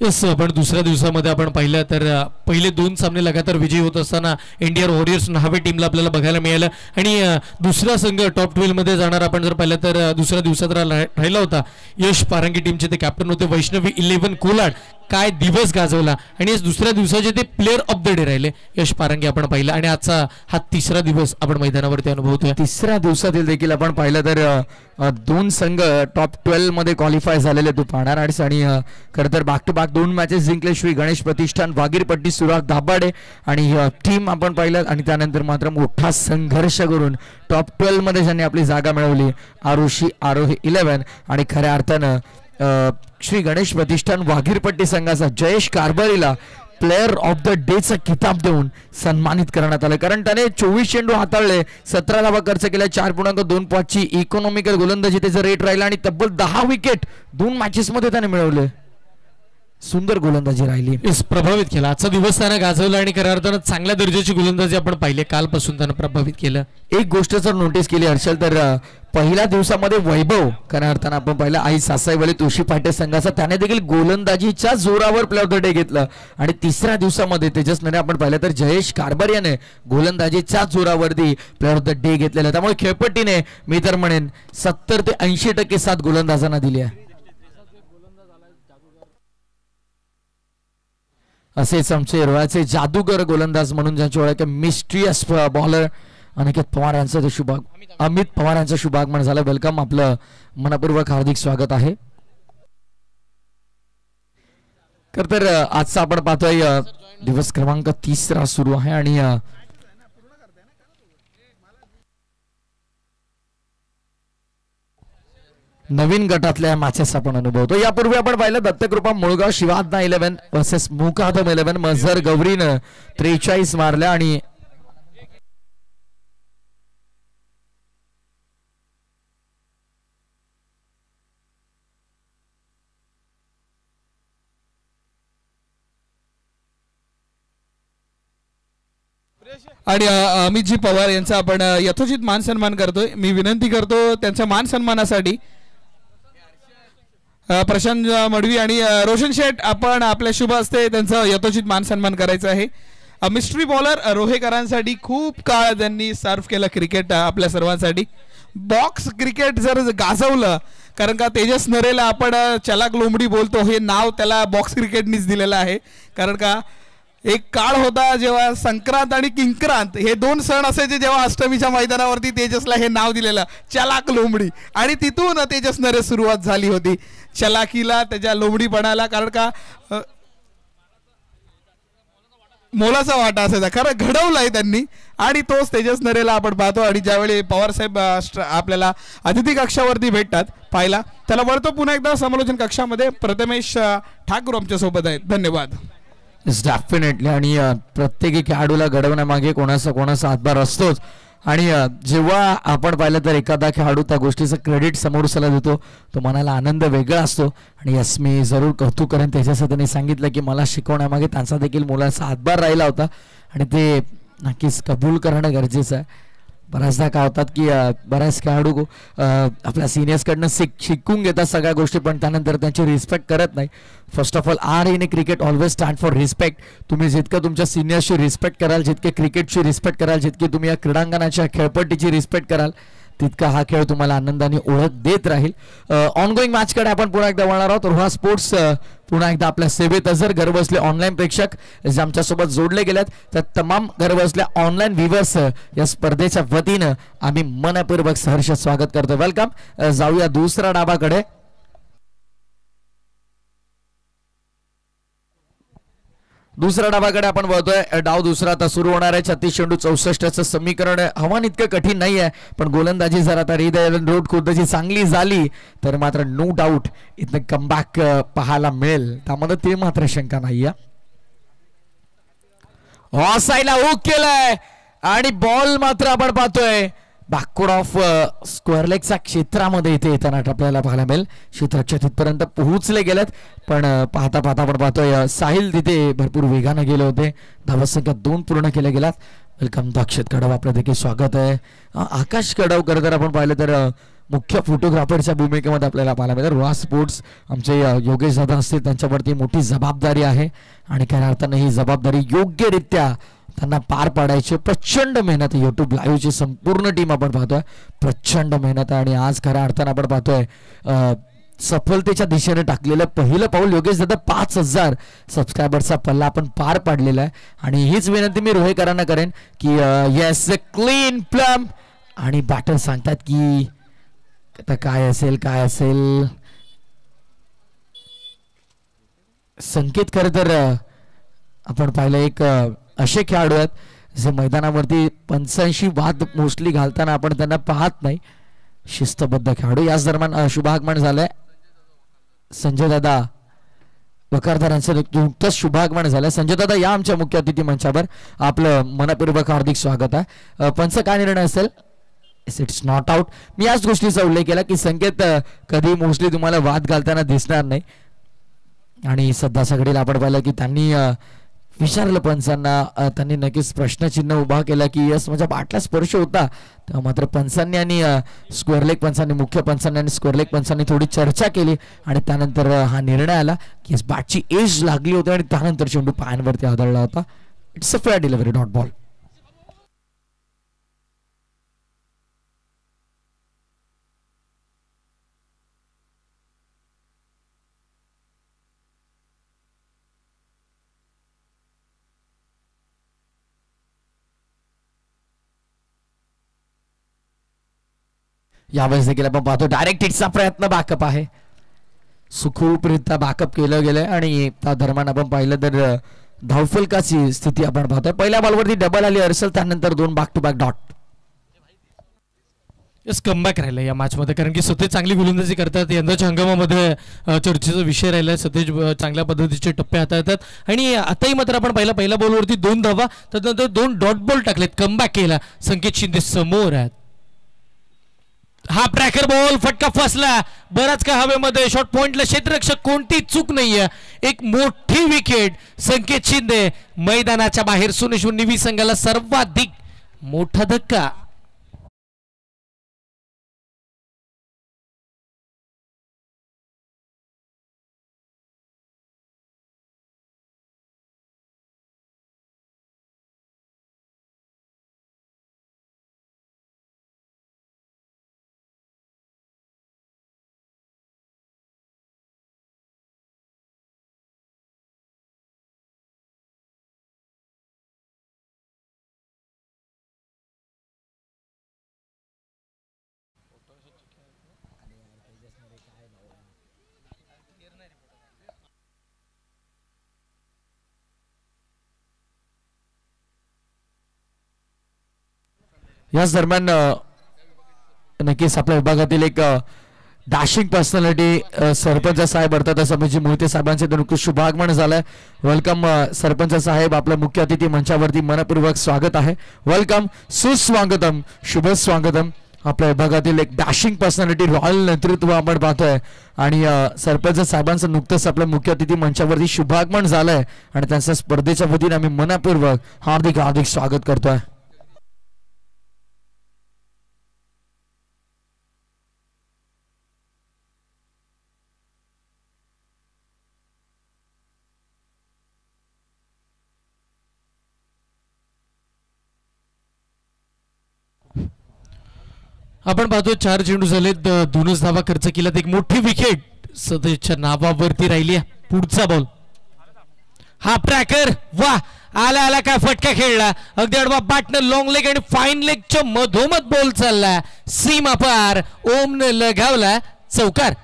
Speaker 3: येस आपण दुसऱ्या दिवसामध्ये आपण पाहिलं तर पहिले 2 सामने लगातार विजयी होत असताना इंडियन वॉरियर्स नावे टीमला आपल्याला बघायला मिळालं आणि दुसरा संघ टॉप 12 मध्ये जाणार आपण जर पाहिलं तर दुसऱ्या दिवसात राहिला होता यश पारंगी टीमचे ते कॅप्टन होते वैष्णवी 11 कोलाड. काय दिवस गाजवला आणि दुसऱ्या दिवसाचे ते प्लेअर ऑफ द डे राहिले यश पारंगी आपण पाहिलं आणि आजचा हा तिसरा दिवस आपण मैदानावरती अनुभवतोय.
Speaker 2: तिसऱ्या दिवसातील देखील आपण पाहिलं तर 2 संघ टॉप 12 मध्ये क्वालिफाय झालेले तू पाहणार आणि खरं तर बॅक टू बॅक 2 मॅचेस जिंकले. श्री गणेश प्रतिष्ठान वागीरपट्टी सुराग दाभाडे आणि टीम आपण पाहिलं आणि त्यानंतर मात्र मोठा संघर्ष करून टॉप 12 मध्ये ज्यांनी आपली जागा मिळवली आरोही 11 आणि खऱ्या अर्थानं श्री गणेश प्रतिष्ठान वाघीरपट्टी संघाचा जयेश कारभारीला प्लेअर ऑफ द डे चा किताब देऊन सन्मानित करण्यात आलं. कारण त्याने 24 चेंडू हाताळले, 17 धावा खर्च केल्या, 4.2 ची इकॉनॉमिकल गोलंदाजी त्याचा रेट राहिला आणि तब्बल 10 विकेट 2 मॅचेस मध्ये त्याने मिळवले. सुंदर गोलंदाजी राहिली,
Speaker 3: प्रभावित केला. आजचा दिवस त्यानं गाजवला आणि खऱ्या अर्थानं चांगल्या दर्जाची गोलंदाजी आपण पाहिली. कालपासून त्यानं प्रभावित केलं.
Speaker 2: एक गोष्ट जर नोटीस केली हर्षल तर पहिल्या दिवसामध्ये वैभव खऱ्या अर्थानं आपण पाहिलं आई सासाईवाली तुळशी फायटर्स संघाचा त्याने देखील गोलंदाजीच्या जोरावर प्लेअर ऑफ द डे घेतलं आणि तिसऱ्या दिवसामध्ये तेजसने आपण पाहिलं तर जयेश कारभार याने गोलंदाजीच्या जोरावरती प्लेअर ऑफ द डे घेतलेलं. त्यामुळे खेळपट्टीने मी तर म्हणेन 70 ते 80% साथ गोलंदाजांना दिली आहे. असेच आमचे रोयाचे जादूगर गोलंदाज म्हणून ज्यांची ओळख आहे मिस्ट्रियस बॉलर अनिकेत पवार यांचा अमित पवार यांचं शुभागमन झालं. वेलकम, आपलं मनपूर्वक हार्दिक स्वागत आहे. खर तर आजचा आपण पाहतोय दिवस क्रमांक 3 सुरू आहे आणि नवीन गटातल्या मॅचेस आपण अनुभवतो. यापूर्वी आपण पाहिलं दत्तकृपा मुळगाव शिवाज्ञा 11 वर्सेस मुकादम 11 मझर गौरीनं 43 मारल्या आणि
Speaker 1: अमितजी पवार यांचा आपण यथोचित मान सन्मान करतोय. मी विनंती करतो त्यांच्या मान सन्मानासाठी प्रशांत मडवी आणि रोशन शेठ आपण आपल्या शुभ हस्ते त्यांचा यथोचित मान सन्मान करायचा आहे. मिस्ट्री बॉलर रोहेकरांसाठी खूप काळ त्यांनी सर्व्ह केलं क्रिकेट आपल्या सर्वांसाठी. बॉक्स क्रिकेट जर गाजवलं, कारण का तेजस नरेला आपण चलाक लोंबडी बोलतो, हे नाव त्याला बॉक्स क्रिकेटनीच दिलेलं आहे. कारण का एक काळ होता जेव्हा संक्रांत आणि किंक्रांत हे 2 सण असायचे, जेव्हा अष्टमीच्या मैदानावरती तेजसला हे नाव दिलेलं चलाक लोंबडी आणि तिथून तेजस नरे सुरुवात झाली होती चलाकीला, त्याच्या लोंबडीपणाला. कारण का मोलाचा वाटा असायचा, खरं घडवलाय त्यांनी आणि तोच तेजस नरेला आपण पाहतो. आणि ज्यावेळी पवारसाहेब आपल्याला अतिथी कक्षावरती भेटतात पाहिला, त्याला वळतो पुन्हा एकदा समालोचन कक्षामध्ये. प्रथमेश ठाकूर आमच्या सोबत आहेत. धन्यवाद.
Speaker 2: डेफिनेटली. आणि प्रत्येक खेळाडूला घडवण्यामागे कोणाचा हातभार असतोच आणि जेव्हा आपण पाहिलं तर एखादा खेळाडू त्या गोष्टीचं क्रेडिट समोरच्याला देतो, तो मनाला आनंद वेगळा असतो. आणि यस, मी जरूर कौतुक करेन त्याच्यासाठी. त्यांनी सांगितलं की मला शिकवण्यामागे त्यांचा देखील मुलाचा हातभार राहिला होता आणि ते नक्कीच कबूल करणं गरजेचं आहे. बऱ्याचदा काय होतात की बऱ्याच खेळाडू आपल्या सिनियर्सकडनं शिकून घेतात सगळ्या गोष्टी, पण त्यानंतर त्यांची रिस्पेक्ट करत नाही. First of all are in a cricket always stand for respect. तुम्ही जितकं तुमच्या सिनियर्सची रिस्पेक्ट कराल, जितके क्रिकेटची रिस्पेक्ट कराल, जितकी तुम्ही या क्रीडांगणाच्या खेळपट्टीची रिस्पेक्ट कराल, तितका हा खेळ तुम्हाला आनंदाने ओळख देत राहील. ऑनगोईंग मॅचकडे आपण पुन्हा एकदा वळणार आहोत. रोहा स्पोर्ट्स पुन्हा एकदा आपल्या सेवेत हजर. घरबसले ऑनलाईन प्रेक्षक जे आमच्यासोबत जोडले गेलेत तर तमाम घरबसल्या ऑनलाईन व्ह्युअर्स या स्पर्धेच्या वतीनं आम्ही मनपूर्वक सहर्ष स्वागत करतो. वेलकम. जाऊया दुसऱ्या डावाकडे. दुसऱ्या डावाकडे आपण बघतोय. डाव दुसरा आता सुरू होणार आहे. 36 चेंडू 64चं समीकरण. आव्हान इतकं कठीण नाही आहे, पण गोलंदाजी जर आता रोड खुर्दची चांगली झाली तर मात्र नो डाऊट इथं कमबॅक पाहायला मिळेल. त्यामध्ये ते मात्र शंका नाही आहे. ऑफसाईडला हुक केलाय आणि बॉल मात्र आपण पाहतोय बॅकवर्ड ऑफ स्क्वेअर लेगच्या क्षेत्रामध्ये इथे येताना आपल्याला पाहायला मिळेल. क्षेत्राच्या तिथपर्यंत पोहोचले गेलेत, पण पाहता पाहता आपण पाहतोय साहिल तिथे भरपूर वेगाने गेले होते. धावसंख्या 2 पूर्ण केल्या गेल्यात. वेलकम दक्षित कडव, आपलं देखील स्वागत आहे. आकाश कडवकर जर आपण पाहिलं तर मुख्य फोटोग्राफरच्या भूमिकेमध्ये आपल्याला पाहायला मिळेल. रोहा स्पोर्ट्स आमचे योगेश दादा असतील, त्यांच्यावरती मोठी जबाबदारी आहे आणि खऱ्या अर्थानं ही जबाबदारी योग्यरित्या त्यांना पार पाडायची. प्रचंड मेहनत. यूट्यूब लाईव्हची संपूर्ण टीम आपण पाहतोय, प्रचंड मेहनत आहे आणि आज खऱ्या अर्थानं आपण पाहतोय सफलतेच्या दिशेने टाकलेलं पहिलं पाऊल. योगेश दादा 5000 सबस्क्रायबर्सचा पल्ला आपण पार पाडलेला आहे आणि हीच विनंती मी रोहेकरांना करेन की येस क्लीन प्लम. आणि बॅटर सांगतात की आता काय असेल काय असेल. संकेत खरं तर आपण पाहिलं एक असे खेळाडू आहेत जे मैदानावरती 85 वाद मोस्टली घालताना आपण त्यांना पाहत नाही. शिस्तबद्ध खेळाडू. याच दरम्यान शुभागमन झालंय. संजय दादा वकारदार यांचं नुकतंच शुभागमन झालंय. संजय दादा या आमच्या मुख्य अतिथी मंचावर, आपलं मनपूर्वक हार्दिक स्वागत आहे. पंच काय निर्णय असेल? It's not out. मी याच गोष्टीचा उल्लेख केला की संकेत कधी मोस्टली तुम्हाला वाद घालताना दिसणार नाही आणि सध्या सगळीला आपण पाहिलं की त्यांनी विचारलं पंचांना. त्यांनी नक्कीच प्रश्नचिन्ह उभा केला की यस माझ्या बाटला स्पर्श होता. तेव्हा मात्र पंचांनी आणि स्क्वेअर लेग पंचांनी, मुख्य पंचांनी आणि स्क्वेअर लेग पंचांनी थोडी चर्चा केली आणि त्यानंतर हा निर्णय आला की बॅटची एज लागली होती आणि त्यानंतर चेंडू पायांवरती आदळला होता. It's a fair delivery, dot ball. यावेळेस देखील आपण पाहतो डायरेक्ट हिटचा प्रयत्न बॅकअप आहे. सुखरूपरित्या बॅकअप केलं गेलंय आणि त्या दरम्यान आपण पाहिलं तर धावफलकाची स्थिती आपण पाहतोय. पहिल्या बॉलवरती डबल आली हर्षल, त्यानंतर 2 back to back dot.
Speaker 3: Yes comeback राहिलं या मॅचमध्ये, कारण की सतेज चांगली गोलंदाजी करतात. यंदाच्या हंगामामध्ये चर्चेचा विषय राहिला. सतेज चांगल्या पद्धतीचे टप्पे हाताळतात आणि आताही मात्र आपण पहिल्या बॉलवरती 2 धावा, त्यानंतर 2 डॉट बॉल टाकलेत. कमबॅक केला. संकेत शिंदे समोर आहेत. हा ब्रॅकर बॉल फटका फसला बराच का हवेमध्ये. शॉर्ट पॉइंटला क्षेत्ररक्षक, कोणती चूक नाहीये. एक मोठी विकेट. संकेत शिंदे मैदानाच्या बाहेर. 0-0 संघाला सर्वाधिक मोठा धक्का.
Speaker 2: याच दरम्यान नक्कीच आपल्या विभागातील एक डॅशिंग पर्सनॅलिटी सरपंच साहेब अर्थात समीजी मोहिते साहेबांचे नुकतेच शुभागमन झालंय. वेलकम सरपंच साहेब, आपलं मुख्य अतिथी मंचावरती मनपूर्वक स्वागत आहे. वेलकम, सुस्वागतम, शुभ स्वागतम. आपल्या विभागातील एक डॅशिंग पर्सनॅलिटी, रॉयल नेतृत्व आपण पाहतोय आणि सरपंच साहेबांचं नुकतंच आपल्या मुख्य अतिथी मंचावरती शुभागमन झालंय आणि त्यांच्या स्पर्धेच्या वतीने आम्ही मनपूर्वक हार्दिक हार्दिक स्वागत करतोय.
Speaker 3: आपण पाहतो 4 चेंडू झालेत, 2च धावा खर्च केल्यात, एक मोठी विकेट सदैवच्या नावावरती राहिली. पुढचा बॉल हा ट्रॅकर, वा आला आला काय फटका खेळला, अगदी अडवा पार्टनर लॉंग लेग आणि फाईन लेगच्या मधोमध बॉल चालला, सीमा पार, ओमने लगावला चौकार.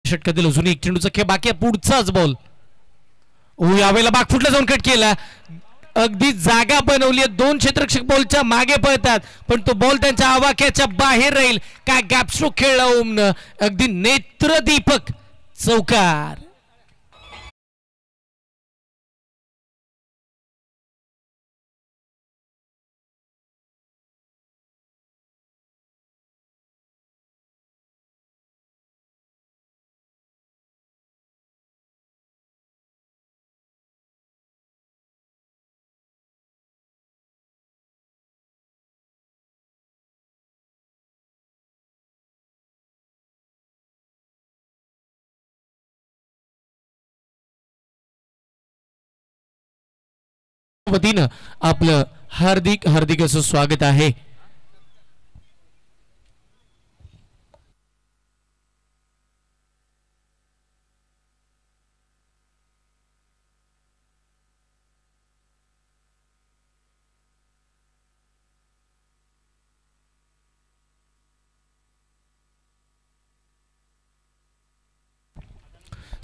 Speaker 3: षटकातील अजून एक चेंडूचा खेळ बाकी आहे. पुढचाच बॉल, यावेळेला बागफुटला जाऊन कट केला, अगदी जागा बनवली, 2 क्षेत्ररक्षक बॉलच्या मागे पळतात पण तो बॉल त्यांच्या आवाक्याच्या बाहेर राहील. काय गॅपस्ट्रोक खेळला ओमनं, अगदी नेत्रदीपक चौकार. वतीनं आपलं हार्दिक हार्दिक असं स्वागत आहे.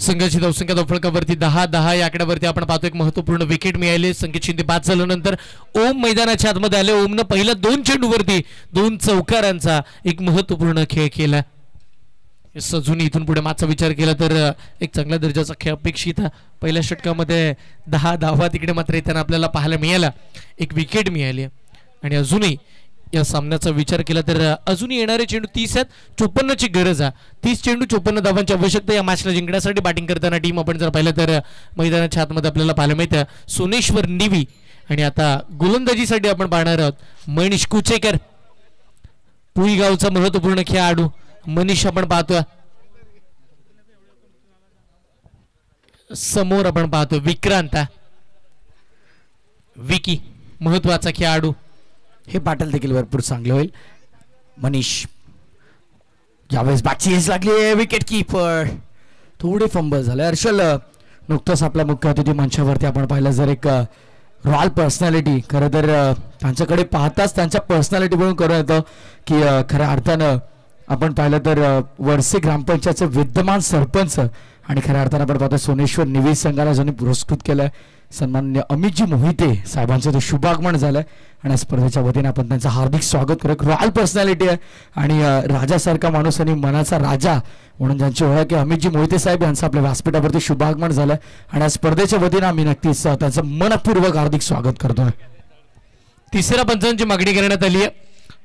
Speaker 3: संघाची धावसंख्या फळकावरती 10-10 या आकड्यावरती आपण पाहतो. एक महत्वपूर्ण विकेट मिळाली. संकेत शिंदे बाद झाल्यानंतर ओम मैदानाच्या आतमध्ये आले. ओमनं पहिल्या 2 चेंडूवरती 2 चौकारांचा एक महत्वपूर्ण खेळ केला. सजून इथून पुढे मागचा विचार केला तर एक चांगल्या दर्जाचा खेळ अपेक्षित. पहिल्या षटकामध्ये 10 धावा तिकडे मात्र येताना आपल्याला पाहायला मिळाला. एक विकेट मिळाली आणि अजूनही या सामन्याचा विचार केला तर अजूनही येणारे चेंडू 30 आहेत. 54 ची गरज आहे. 30 चेंडू 54 धावांची आवश्यकता या मॅचला जिंकण्यासाठी. बॅटिंग करताना टीम आपण जर पाहिलं तर मैदानाच्या आतमध्ये आपल्याला पाहायला मिळतं सोनेश्वर निवी आणि आता गोलंदाजीसाठी आपण पाहणार आहोत मनीष कुचेकर. पुईगावचा महत्वपूर्ण खेळाडू मनीष आपण पाहतोय. समोर आपण पाहतो विक्रांत विकी महत्वाचा खेळाडू.
Speaker 2: हे पाटील देखील भरपूर चांगले होईल. मनीष यावेळेस बॅटचीज लागली. विकेट कीपर थोडे फंबल झाले. हर्षल नुकतंच आपल्या मुख्य अतिथी मंचावरती आपण पाहिलं जर एक रॉयल पर्सनॅलिटी खरं तर त्यांच्याकडे पाहताच त्यांच्या पर्सनॅलिटी म्हणून करून येतं की खऱ्या अर्थानं आपण पाहिलं तर वरसे ग्रामपंचायतचे विद्यमान सरपंच आणि खऱ्या अर्थानं आपण पाहतो सोनेश्वर निवी संघाला ज्यांनी पुरस्कृत केलंय सन्माननीय अमितजी मोहिते साहेबांचं ते शुभागमन झालंय आणि स्पर्धेच्या वतीने आपण त्यांचं हार्दिक स्वागत करू. रॉयल पर्सनॅलिटी आहे आणि राजासारखा माणूस आणि मनाचा राजा म्हणून ज्यांची ओळख आहे अमितजी मोहिते साहेब यांचं आपल्या व्यासपीठावरती शुभागमन झालंय आणि या स्पर्धेच्या वतीने आम्ही नक्कीच त्यांचं मनपूर्वक हार्दिक स्वागत करतोय.
Speaker 3: तिसऱ्या पंचांची मागणी करण्यात आली आहे.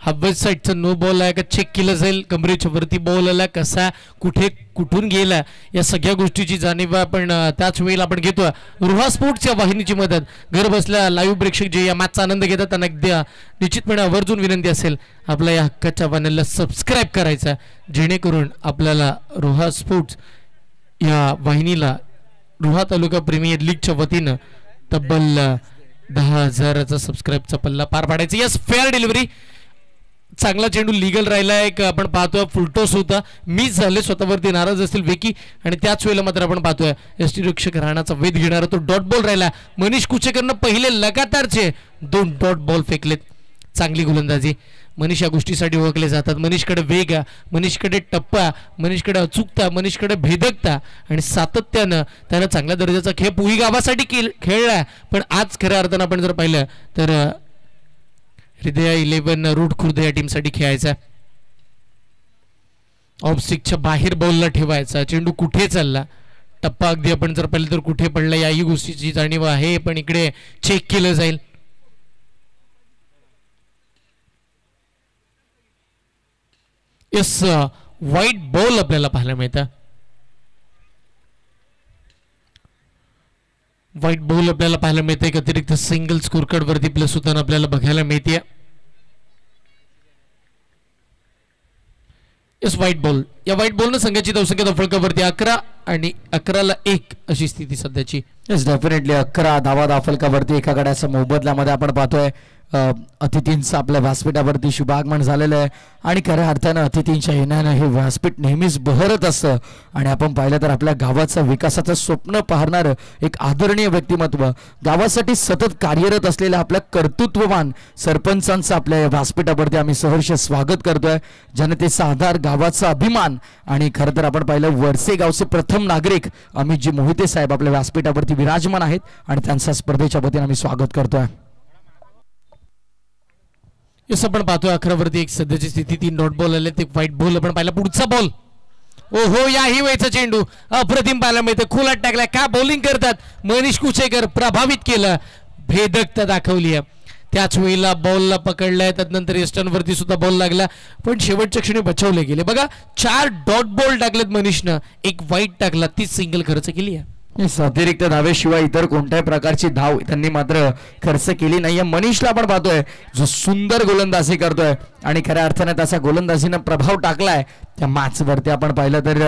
Speaker 3: हब्बत साईडचा नो बॉल आहे का चेक केलं जाईल. कमरेच्या वरती बॉल आला कसा कुठे कुठून गेला या सगळ्या गोष्टीची जाणीव आपण त्याच वेळेला आपण घेतोय. रुहा स्पोर्ट्सच्या वाहिनीची मदत घर बसल्या लाईव्ह प्रेक्षक जे या मॅचचा आनंद घेतात त्यांना अगदी निश्चितपणे आवर्जून विनंती असेल आपल्या या हक्काच्या चॅनलला सबस्क्राईब करायचा जेणेकरून आपल्याला रुहा स्पोर्ट्स या वाहिनीला रुहा तालुका प्रीमियर लीगच्या वतीनं तब्बल 10,000चा सबस्क्राईबचा पल्ला पार पाडायचा. Yes fair delivery. चांगला चेंडू लिगल राहिला एक आपण पाहतोय फुलटॉस होता मिस झाले स्वतःवरती नाराज असतील वेकी आणि त्याच वेळेला मात्र आपण पाहतोय यष्टीरक्षक राहण्याचा वेध घेणारा तो डॉट बॉल राहिला. मनीष कुचेकरनं पहिले लगातारचे 2 डॉट बॉल फेकलेत. चांगली गोलंदाजी. मनीष या गोष्टीसाठी ओळखले जातात. मनीषकडे वेग मनीषकडे टप्पा मनीषकडे अचूकता मनीषकडे भेदकता आणि सातत्यानं त्यानं चांगल्या दर्जाचा खेळ पुई गावासाठी खेळला. पण आज खऱ्या अर्थानं आपण जर पाहिलं तर हृदया 11 रूट खुर्द या टीमसाठी खेळायचा. ऑफस्टिकच्या बाहेर बॉलला ठेवायचा. चेंडू कुठे चालला टप्पा अगदी आपण जर पाहिलं तर कुठे पडला याही गोष्टीची जाणीव आहे. पण इकडे चेक केलं जाईल. यस व्हाईट बॉल आपल्याला पाहायला मिळतं. व्हाईट बॉल आपल्याला पाहायला मिळते. एक अतिरिक्त सिंगल स्कोर कार्ड वरती प्लस होताना आपल्याला बघायला मिळते. व्हाईट बॉल, या व्हाईट बॉलनं संघाची धावसंख्या धावफलकावरती 11 आणि 11ला 1 अशी स्थिती सध्याची.
Speaker 2: येस डेफिनेटली 11 धावा धावफलकावरती एका गड्याच्या मोबदल्यामध्ये आपण पाहतोय अतिथींचं आपल्या व्यासपीठावरती शुभागमन झालेलं आहे आणि खऱ्या अर्थानं अतिथींच्या येण्यानं हे व्यासपीठ नेहमीच बहरत असतं. आणि आपण पाहिलं तर आपल्या गावाचं विकासाचं स्वप्न पाहणारं एक आदरणीय व्यक्तिमत्व, गावासाठी सतत कार्यरत असलेल्या आपल्या कर्तृत्ववान सरपंचांचं आपल्या या व्यासपीठावरती आम्ही सहर्ष स्वागत करतोय. जनतेचा आधार, गावाचा अभिमान आणि खरं तर आपण पाहिलं वरसे गावचे प्रथम नागरिक अमितजी मोहिते साहेब आपल्या व्यासपीठावरती विराजमान आहेत आणि त्यांचा स्पर्धेच्या वतीने आम्ही स्वागत करतोय.
Speaker 3: यस आपण पाहतोय 11 वरती 1 सध्याची स्थिती. 3 डॉट बॉल आले, ते व्हाईट बॉल आपण पाहिला. पुढचा बॉल, ओहो याही वेळचा चेंडू अप्रतिम पाहायला मिळते. खोलात टाकलाय. का बॉलिंग करतात मनीष कुचेकर, प्रभावित केलं, भेदकता दाखवली आहे. त्याच वेळेला बॉलला पकडलाय, त्यानंतर एस्टर्न वरती सुद्धा बॉल लागला पण शेवटच्या क्षणी बचावले गेले. बघा 4 डॉट बॉल टाकलेत मनीषनं, 1 व्हाईट टाकला, 30 सिंगल खर्च केली आहे.
Speaker 2: अतिरिक्त धावेशिवाय इतर कोणत्याही प्रकारची धाव त्यांनी मात्र खर्च केली नाहीये. मनीषला आपण पाहतोय जो सुंदर गोलंदाजी करतोय आणि खऱ्या अर्थाने त्याचा गोलंदाजीनं प्रभाव टाकलाय त्या मॅच वरती. आपण पाहिलं तर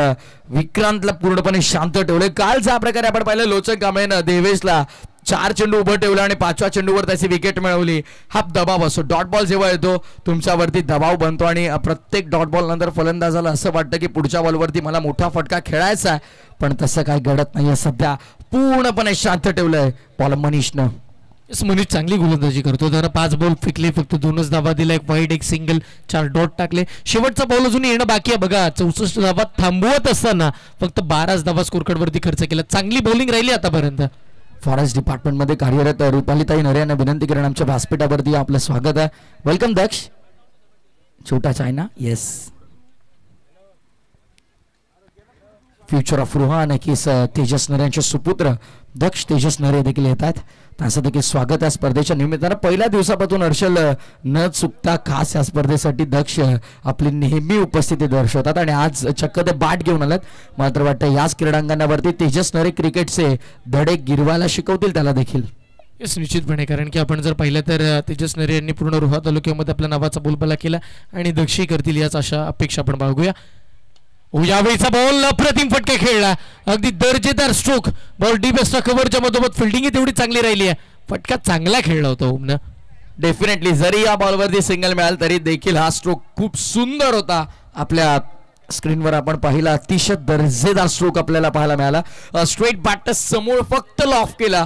Speaker 2: विक्रांतला पूर्णपणे शांत ठेवलंय. काल ज्या प्रकारे आपण पाहिलं लोचक कांबळेनं देवेशला 4 चेंडू उभं ठेवलं आणि 5व्या चेंडूवर त्याची विकेट मिळवली. हा दबाव असतो. डॉट बॉल जेव्हा येतो तुमच्यावरती दबाव बनतो आणि प्रत्येक डॉट बॉल नंतर फलंदाजाला असं वाटतं की पुढच्या बॉलवरती मला मोठा फटका खेळायचा आहे, पण तसं काही घडत नाहीये. सध्या पूर्णपणे शांत ठेवलंय बॉल मनीषनं.
Speaker 3: मनीष चांगली गोलंदाजी करतो. त्यानं 5 बॉल फेकले, फक्त 2च धावा दिला, 1 व्हाईट 1 सिंगल, 4 डॉट टाकले. शेवटचा बॉल अजून येणं बाकी आहे. बघा 64 धावा थांबवत असताना फक्त 12च धावा स्कोर कार्ड वरती खर्च केला. चांगली बॉलिंग राहिली आतापर्यंत.
Speaker 2: फॉरेस्ट डिपार्टमेंटमध्ये कार्यरत रुपालीताई नरे यांना विनंती करून आमच्या व्यासपीठावरती आपलं स्वागत आहे. वेलकम दक्ष. छोटा चायना. येस, फ्युचर ऑफ रुहा नक्कीच तेजस नरे यांचे सुपुत्र दक्ष तेजस नरे देखील येत आहेत. त्यांचं देखील स्वागत आहे स्पर्धेच्या निमित्तानं. पहिल्या दिवसापासून हर्षल न चुकता खास या स्पर्धेसाठी दक्ष आपली नेहमी उपस्थिती दर्शवतात आणि आज चक्क ते बॅट घेऊन आलेत. मला तर वाटतं याच क्रीडांगणावरती तेजस नरे क्रिकेटचे धडे गिरवायला शिकवतील त्याला देखील.
Speaker 3: येस निश्चितपणे, कारण की आपण जर पाहिलं तर तेजस नरे यांनी पूर्ण रुहा तालुक्यामध्ये आपल्या नावाचा बोलबाला केला आणि दक्षही करतील याच अशा अपेक्षा आपण बाळगूया. यावेळीचा बॉल अप्रतिम फटका खेळला, अगदी दर्जेदार स्ट्रोक. बॉल डीप असता कव्हरच्या मधोमध फिल्डिंग तेवढी चांगली राहिली आहे. फटका चांगला खेळला होता ओमनं.
Speaker 2: डेफिनेटली जरी या बॉलवरती सिंगल मिळाल तरी देखील हा स्ट्रोक खूप सुंदर होता. आपल्या स्क्रीनवर आपण पाहिला अतिशय दर्जेदार स्ट्रोक आपल्याला पाहायला मिळाला. स्ट्रेट बॅट समोर फक्त लॉफ केला.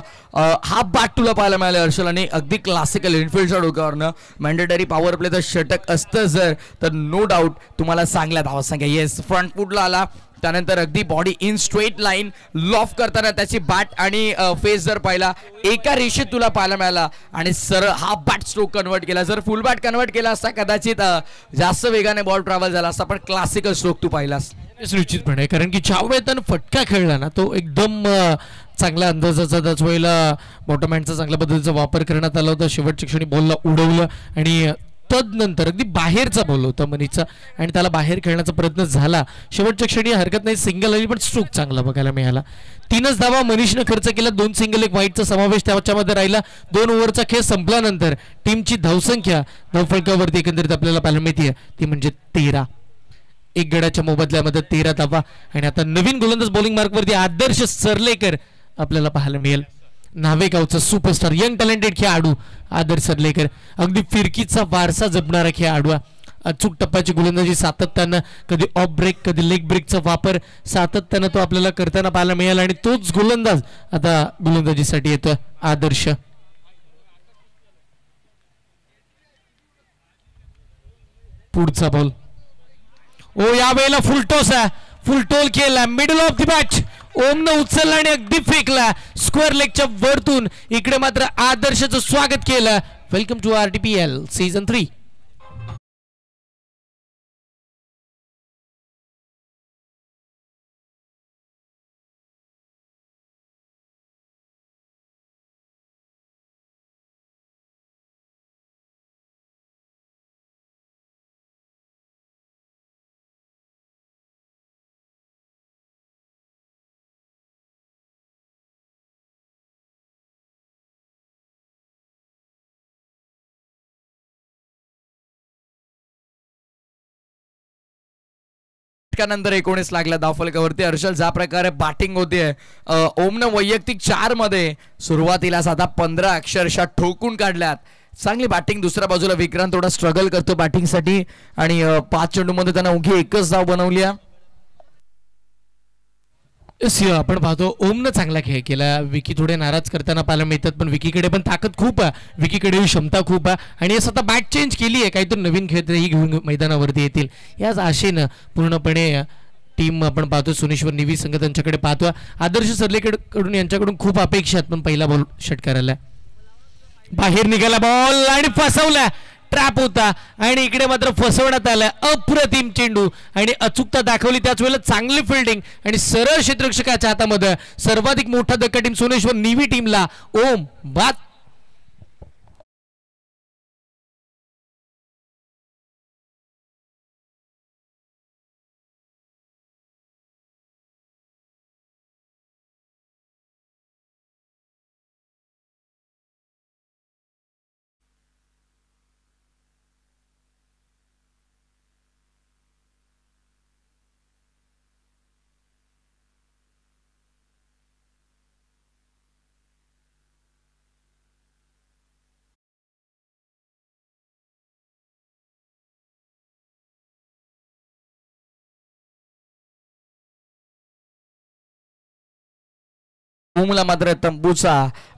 Speaker 2: हा बॅट तुला पाहायला मिळाला हर्षल आणि अगदी क्लासिकल इनफिल्डच्या डोक्यावरनं मॅन्डेटरी पॉवर प्ले तर षटक असतं जर तर नो डाऊट तुम्हाला चांगल्या धावसंख्या. येस, फ्रंट फुटला आला, त्यानंतर अगदी body in straight line loaf करताना त्याची बॅट आणि फेस जर पाहिला एका रेषेत तुला पाहायला मिळाला आणि सरळ हा बॅट स्ट्रोक कन्वर्ट केला. जर फुल बॅट कन्वर्ट केला असता कदाचित जास्त वेगाने बॉल ट्रॅव्हल झाला असता, पण क्लासिकल स्ट्रोक तू पाहिलास.
Speaker 3: निश्चितपणे, कारण की ज्या वेळेला त्यानं फटका खेळला ना तो एकदम चांगला अंदाजाचा, त्याच वेळेला मोटोमॅनचा चांगल्या पद्धतीचा वापर करण्यात आला होता. शेवटच्या क्षणी बॉलला उडवलं आणि तदनंतर अगदी बाहेरचा बॉल होता मनीषचा आणि त्याला बाहेर खेळण्याचा प्रयत्न झाला. शेवटच्या क्षणी हरकत नाही, सिंगल आली पण स्ट्रोक चांगला बघायला मिळाला. 3च धावा मनीषनं खर्च केला, 2 सिंगल 1 व्हाईटचा समावेश त्याच्यामध्ये राहिला. 2 ओव्हरचा खेळ संपल्यानंतर टीमची धावसंख्या धावफलकावरती एकंदरीत आपल्याला पाहायला मिळते ती म्हणजे 13. 1 गडाच्या मोबदल्यामध्ये 13 धावा आणि आता नवीन गोलंदाज बॉलिंग मार्कवरती आदर्श सरलेकर आपल्याला पाहायला मिळेल. नावेगावचा सुपरस्टार यंग टॅलेंटेड खेळाडू आदर्श सरलेकर, अगदी फिरकीचा वारसा जपणारा खेळाडू. अचूक टप्प्याची गोलंदाजी सातत्यानं, कधी ऑफ ब्रेक कधी लेग ब्रेकचा वापर सातत्यानं तो आपल्याला करताना पाहायला मिळाला आणि तोच गोलंदाज आता गोलंदाजीसाठी येतोय आदर्श. पुढचा बॉल, ओ यावेळेला फुलटॉस आहे, फुलटोल केला, मिडल ऑफ द मॅच ओमनं उचलला आणि अगदी फेकला स्क्वेअर लेगच्या वरतून. इकडे मात्र आदर्शचं स्वागत केलं. Welcome to RTPL season 3.
Speaker 2: नंतर 19 लागल्या धावफलकावरती. हर्षल ज्या प्रकारे बॅटिंग होतीये ओमनं वैयक्तिक 4 मध्ये सुरुवातीला साधा 15 अक्षरशः ठोकून काढल्यात. चांगली बॅटिंग. दुसऱ्या बाजूला विक्रांत थोडा स्ट्रगल करतो बॅटिंगसाठी आणि 5 चेंडूमध्ये त्यानं उगी एकच धाव बनवली.
Speaker 3: आपण पाहतो ओमनं चांगला खेळ केला. विकी थोडे नाराज करताना पाहायला मिळतात पण विकीकडे पण ताकद खूप आहे, विकीकडे क्षमता खूप आहे आणि स्वतः बॅट चेंज केली आहे. काहीतरी नवीन खेळही घेऊन मैदानावरती येतील याच आशेनं पूर्णपणे टीम आपण पाहतो. सोनेश्वर निवी संघ त्यांच्याकडे पाहतो. आदर्श सरलेकडून यांच्याकडून खूप अपेक्षा आहेत पण पहिला बॉल षटकाराला बाहेर निघाला बॉल आणि फसवला. ट्रॅप होता आणि इकडे मात्र फसवण्यात आला. अप्रतिम चेंडू आणि अचूकता दाखवली. त्याच वेळेला चांगली फिल्डिंग आणि सरळ क्षेत्ररक्षकाच्या हातामध्ये सर्वाधिक मोठा धक्का टीम सोनेश्वर निवी टीमला. ओम बाद.
Speaker 2: ओमला मात्र तंबूचा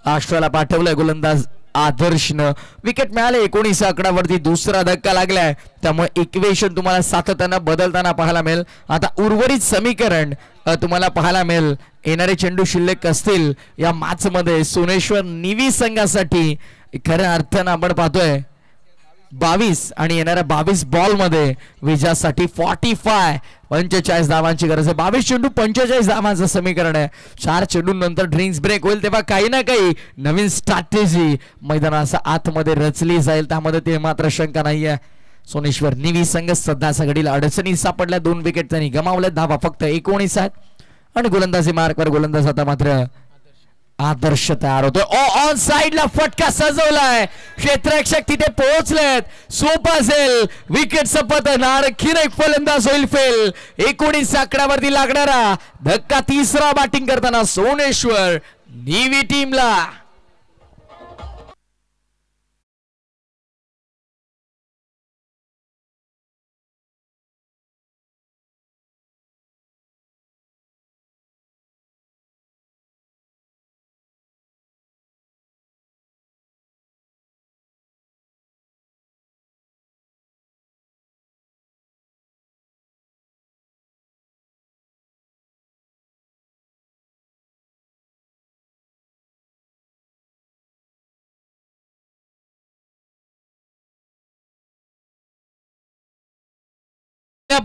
Speaker 2: आश्रयाला पाठवलाय गोलंदाज आदर्शनं. विकेट मिळाले. 19 आकड्यावरती दुसरा धक्का लागलाय त्यामुळे इक्वेशन तुम्हाला सातत्यानं बदलताना पाहायला मिळेल. आता उर्वरित समीकरण तुम्हाला पाहायला मिळेल. येणारे चेंडू शिल्लक असतील या मॅच मध्ये सोनेश्वर निवी संघासाठी खऱ्या अर्थानं आपण पाहतोय 22 आणि येणाऱ्या 22 बॉल मध्ये विजयासाठी 45 धावांची गरज आहे. 22 चेंडू 45 धावांचं समीकरण आहे. 4 चेंडूंनंतर ड्रिंक्स ब्रेक होईल तेव्हा काही ना काही नवीन स्ट्रॅटेजी मैदानाच्या आतमध्ये रचली जाईल त्यामध्ये ते मात्र शंका नाहीये. सोनेश्वर निवी संघ सध्याच्या घडीला अडचणी सापडल्या. 2 विकेट त्यांनी गमावल्या. धावा फक्त 19 आहेत आणि गोलंदाजी मार्कवर गोलंदाज आता मात्र आदर्श तयार होतोय. ऑन साइडला फटका सजवलाय. क्षेत्ररक्षक तिथे पोहोचलेत. सोपा असेल विकेट सपत आणखीन एक फलंदाज होईल फेल. 19 आकड्यावरती लागणारा धक्का तिसरा बॅटिंग करताना सोनेश्वर निवी टीमला.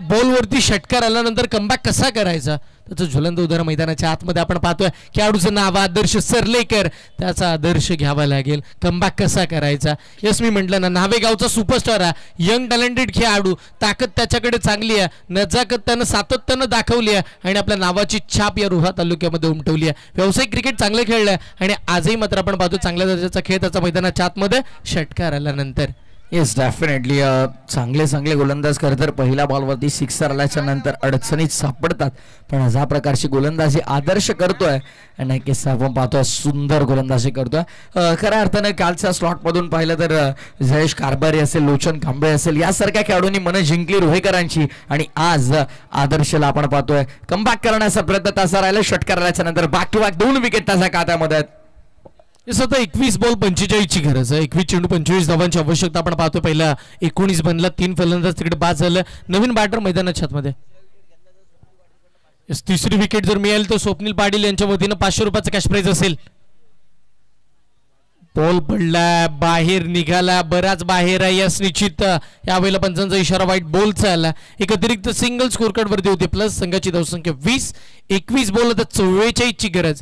Speaker 3: बॉलवरती षटकार आल्यानंतर कमबॅक कसा करायचा त्याचं ज्वलंत उदाहरण मैदानाच्या आतमध्ये आपण पाहतोय. खेळाडूचं नाव आदर्श सरलेकर. त्याचा आदर्श घ्यावा लागेल. कमबॅक कसा करायचा. यस मी म्हटलं ना नावेगावचा सुपरस्टार आहे. यंग टॅलेंटेड खेळाडू. ताकद त्याच्याकडे चांगली आहे. नजाकत त्यानं सातत्यानं दाखवली आहे आणि आपल्या नावाची छाप या रोहा तालुक्यामध्ये उमटवली आहे. व्यावसायिक क्रिकेट चांगलं खेळलंय आणि आजही मात्र आपण पाहतो चांगल्या दर्जाचा खेळ त्याचा मैदानाच्या आतमध्ये षटकार आल्यानंतर.
Speaker 2: येस डेफिनेटली चांगले गोलंदाज खरं तर पहिल्या बॉलवरती सिक्सर आल्याच्या नंतर अडचणीत सापडतात पण अशा प्रकारची गोलंदाजी आदर्श करतोय नक्कीच आपण पाहतोय सुंदर गोलंदाजी करतोय. खऱ्या अर्थानं कालच्या स्लॉटमधून पाहिलं तर जयेश कारभारी असेल लोचन कांबळे असेल यासारख्या खेळाडूंनी मनं जिंकली रोहेकरांची आणि आज आदर्शला आपण पाहतोय कमबॅक करण्याचा प्रयत्न तासा राहिला. षटकार आल्याच्या नंतर बॅक टू बॅक 2 विकेट त्याच्या खात्यामध्ये.
Speaker 3: आता 21 बॉल 45 ची गरज आहे. 21 चेंडू 25 धावांची आवश्यकता आपण पाहतो. पहिला 19 बनला. 3 फलंदाज तिकडे बाद झालं. नवीन बॅटर मैदानाच्या आतमध्ये. तिसरी विकेट जर मिळाली तर स्वप्नील पाटील यांच्या वतीनं 500 रुपयाचं कॅश प्राइज असेल. बॉल पडला बाहेर निघाला. बराच बाहेर आहे यस निश्चित. यावेळेला पंचांचा इशारा वाईट बॉलचा आला. एक अतिरिक्त सिंगल स्कोर कार्ड वरती होते प्लस संघाची धावसंख्या 20. 21 बॉल आता 44 ची गरज.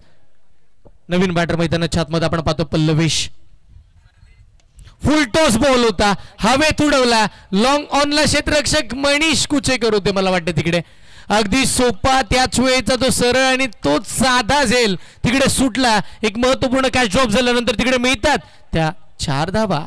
Speaker 3: नवीन बॅटर मैदानाच्या आतमध्ये आपण पाहतो पल्लवेश. फुल टॉस बॉल होता. हवेत उडवला. लॉंग ऑनला क्षेत्ररक्षक मनीष कुचेकर होते मला वाटतं तिकडे. अगदी सोपा त्याच वेळेचा तो सरळ आणि तोच साधा झेल तिकडे सुटला. एक महत्वपूर्ण कॅच ड्रॉप झाल्यानंतर तिकडे मिळतात त्या 4 धावा.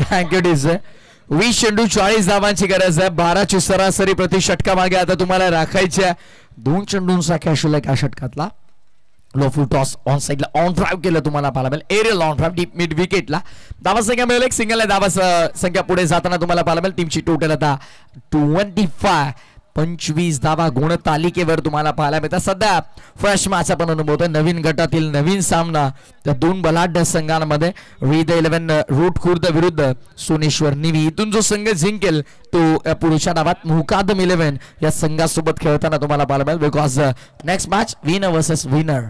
Speaker 2: Thank you DJ. 20 चेंडू 40 धावांची गरज आहे. 12ची सरासरी प्रति षटका मागे आता तुम्हाला राखायच्या. 2 चेंडूंचा शिल्लक या षटकातला. लो फुल टॉस ऑन साइडला ऑन ड्राईव्ह केलं तुम्हाला पाहायला मिळेल. Aerial on drive deep mid विकेटला. धावा संख्या मिळेल एक सिंगल आहे. धावा संख्या पुढे जाताना तुम्हाला पाहायला मिळेल. टीमची टोटल आता 25 धावा गुण तालिकेवर तुम्हाला पाहायला मिळतात. सध्या फ्रेश मॅच आपण अनुभवतोय. नवीन गटातील नवीन सामना त्या 2 बलाढ्य संघांमध्ये. द 11 रूट खुर्द विरुद्ध सोनेश्वर निवी. इथून जो संघ जिंकेल तो पुढच्या डावात मुकादम 11 या संघासोबत खेळताना तुम्हाला पाहायला मिळेल. Because next match winner versus winner.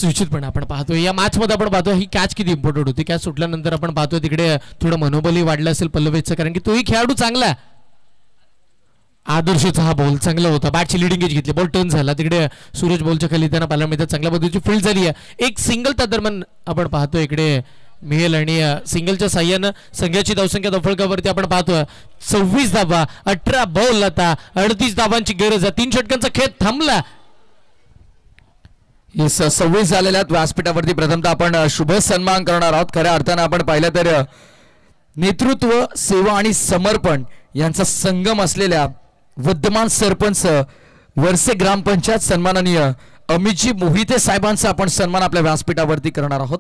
Speaker 3: निश्चितपणे आपण पाहतोय या मॅच मध्ये आपण पाहतोय ही कॅच किती इम्पॉर्टंट होती. कॅच सुटल्यानंतर आपण पाहतोय तिकडे थोडं मनोबलही वाढलं असेल पल्लवीचं, कारण की तोही खेळाडू चांगला. आदर्शचा हा बॉल चांगला होता. बॅटची लिडिंग एज घेतली. बॉल टर्न झाला. तिकडे सूरज बॉलच्या खाली त्यांना पाहायला मिळतात. चांगल्या पद्धतीची फील्ड झाली आहे. एक सिंगल त्या दरम्यान आपण पाहतोय इकडे मिळेल आणि सिंगलच्या साह्यानं संघाची धावसंख्या दफळकावरती आपण पाहतोय 26 धावा. 18 बॉल आता 38 धावांची गरज आहे. 3 षटकांचा खेळ थांबला.
Speaker 2: 26 झालेल्या व्यासपीठावरती प्रथमतः आपण शुभ सन्मान करणार आहोत. खऱ्या अर्थानं आपण पाहिलं तर नेतृत्व, सेवा आणि समर्पण यांचा संगम असलेल्या विद्यमान सरपंच वरसे ग्रामपंचायत सन्माननीय अमितजी मोहिते साहेबांचा आपण सन्मान आपल्या व्यासपीठावरती करणार आहोत.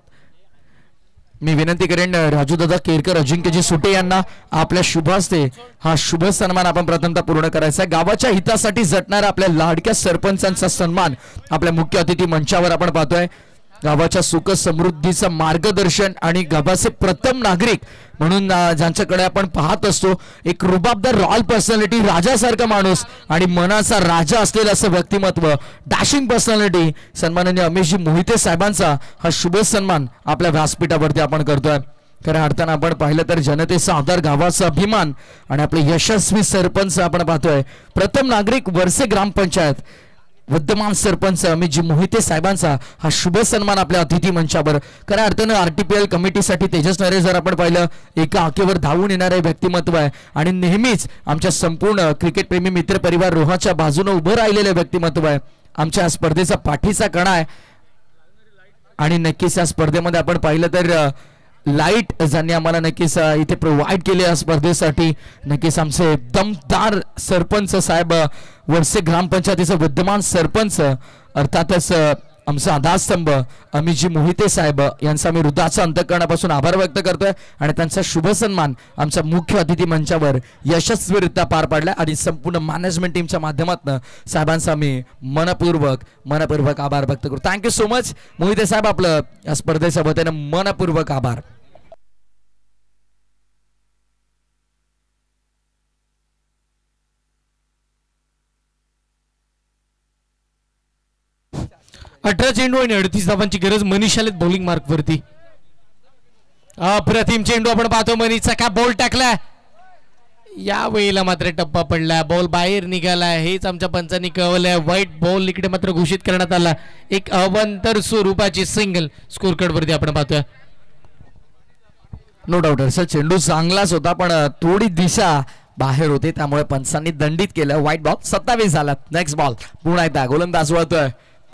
Speaker 2: मी विनंती करेन राजूदादा केरकर, अजिंक्यजी सुटे यांना आपल्या शुभ हस्ते हा शुभ सन्मान आपण प्रथमतः पूर्ण करायचा आहे. गावाच्या हितासाठी झटणाऱ्या आपल्या लाडक्या सरपंचांचा सन्मान आपल्या मुख्य अतिथी मंचावर आपण पाहतोय. गावाच्या सुख समृद्धीचं मार्गदर्शन आणि गावाचे प्रथम नागरिक म्हणून ज्यांच्याकडे आपण पाहत असतो, एक रुबाबदार रॉयल पर्सनॅलिटी, राजासारखा माणूस आणि मनाचा राजा असलेलं असं व्यक्तिमत्व, डॅशिंग पर्सनॅलिटी सन्माननीय अमितजी मोहिते साहेबांचा हा शुभ सन्मान आपल्या व्यासपीठावरती आपण करतोय. खऱ्या अर्थानं आपण पाहिलं तर जनतेचा आदर, गावाचा अभिमान आणि आपले यशस्वी सरपंच आपण पाहतोय. प्रथम नागरिक वरसे ग्रामपंचायत विद्यमान सरपंच अमितजी मोहिते साहेबांचा हा शुभ सन्मान आपल्या अतिथी मंचावर. खऱ्या अर्थानं RTPL कमिटीसाठी तेजस नरे जर आपण पाहिलं एका आकेवर धावून येणारे व्यक्तिमत्व आहे आणि नेहमीच आमच्या संपूर्ण क्रिकेटप्रेमी मित्र परिवार रोहाच्या बाजूने उभं राहिलेलं व्यक्तिमत्व आहे. आमच्या स्पर्धेचा पाठीचा कणा आहे आणि नक्कीच या स्पर्धेमध्ये आपण पाहिलं तर लाईट ज्यांनी आम्हाला नक्कीच इथे प्रोव्हाइड केले या स्पर्धेसाठी. नक्कीच आमचे दमदार सरपंच साहेब, वरसे ग्रामपंचायतीचे विद्यमान सरपंच, अर्थातच आमचा आधारस्तंभ अमितजी मोहिते साहेब यांचा मी हृदयाच्या अंतःकरणापासून आभार व्यक्त करतोय आणि त्यांचा शुभ सन्मान आमच्या मुख्य अतिथी मंचावर यशस्वीरित्या पार पाडला आणि संपूर्ण मॅनेजमेंट टीमच्या माध्यमातून साहेबांचा मी मनपूर्वक आभार व्यक्त करतो. थँक्यू सो मच मोहिते साहेब, आपलं या स्पर्धेच्या वतीने मनपूर्वक आभार.
Speaker 3: अठरा चेंडू आणि 38 धावांची गरज. मनीष आलेत बॉलिंग मार्क वरती. अप्रतिम चेंडू आपण पाहतो. मनीषचा का बॉल टाकला. या वेळेला मात्र टप्पा पडला. बॉल बाहेर निघाला. हेच आमच्या पंचांनी कळवलंय. व्हाईट बॉल इकडे मात्र घोषित करण्यात आला. एक अवांतर स्वरूपाची सिंगल स्कोर कार्ड वरती आपण पाहतोय.
Speaker 2: नो डाऊट सर, चेंडू चांगलाच होता पण थोडी दिशा बाहेर होते त्यामुळे पंचांनी दंडित केलं. White ball. 27 झाला. नेक्स्ट बॉल पुन्हा एकदा गोलंदाज वळतोय.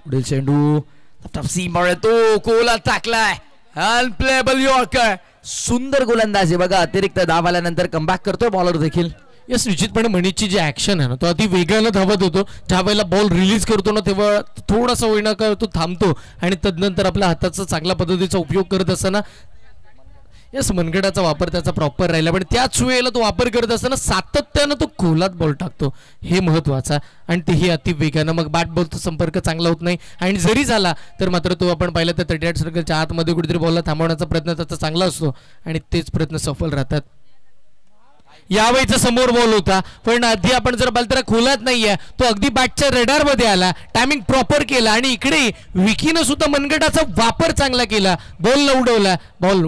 Speaker 2: पुढील चेंडू तो कोला टाकलाय. Unplayable yorker. सुंदर गोलंदाजी बघा. अतिरिक्त धाव आल्यानंतर कमबॅक करतोय बॉलर देखील.
Speaker 3: यस, निश्चितपणे मनीषची जी ऍक्शन आहे ना, तो अति वेगानं धावत होतो. ज्या वेळेला बॉल रिलीज करतो ना तेव्हा थोडासा होईना का तो थांबतो आणि तदनंतर आपल्या हाताचा चांगल्या पद्धतीचा उपयोग करत असताना यस मनगटाचा वापर त्याचा प्रॉपर राहिला. पण त्याच वेळेला तो वापर करत असताना सातत्यानं तो खोलात बॉल टाकतो. हे महत्वाचा आणि तेही अति वेगानं. मग बॅट बॉलचा संपर्क चांगला होत नाही आणि जरी झाला तर मात्र तो आपण पाहिलं तर 38 सर्कलच्या आतमध्ये कुठेतरी बॉलला थांबवण्याचा प्रयत्न त्याचा चांगला असतो आणि तेच प्रयत्न सफल राहतात. यावेळीचा समोर बॉल होता पण आधी आपण जर पाहिलं तर खोलात नाहीये. तो अगदी बॅटच्या रेडार मध्ये आला. टायमिंग प्रॉपर केला आणि इकडे विकीनं सुद्धा मनगटाचा वापर चांगला केला. बॉलला उडवला. बॉल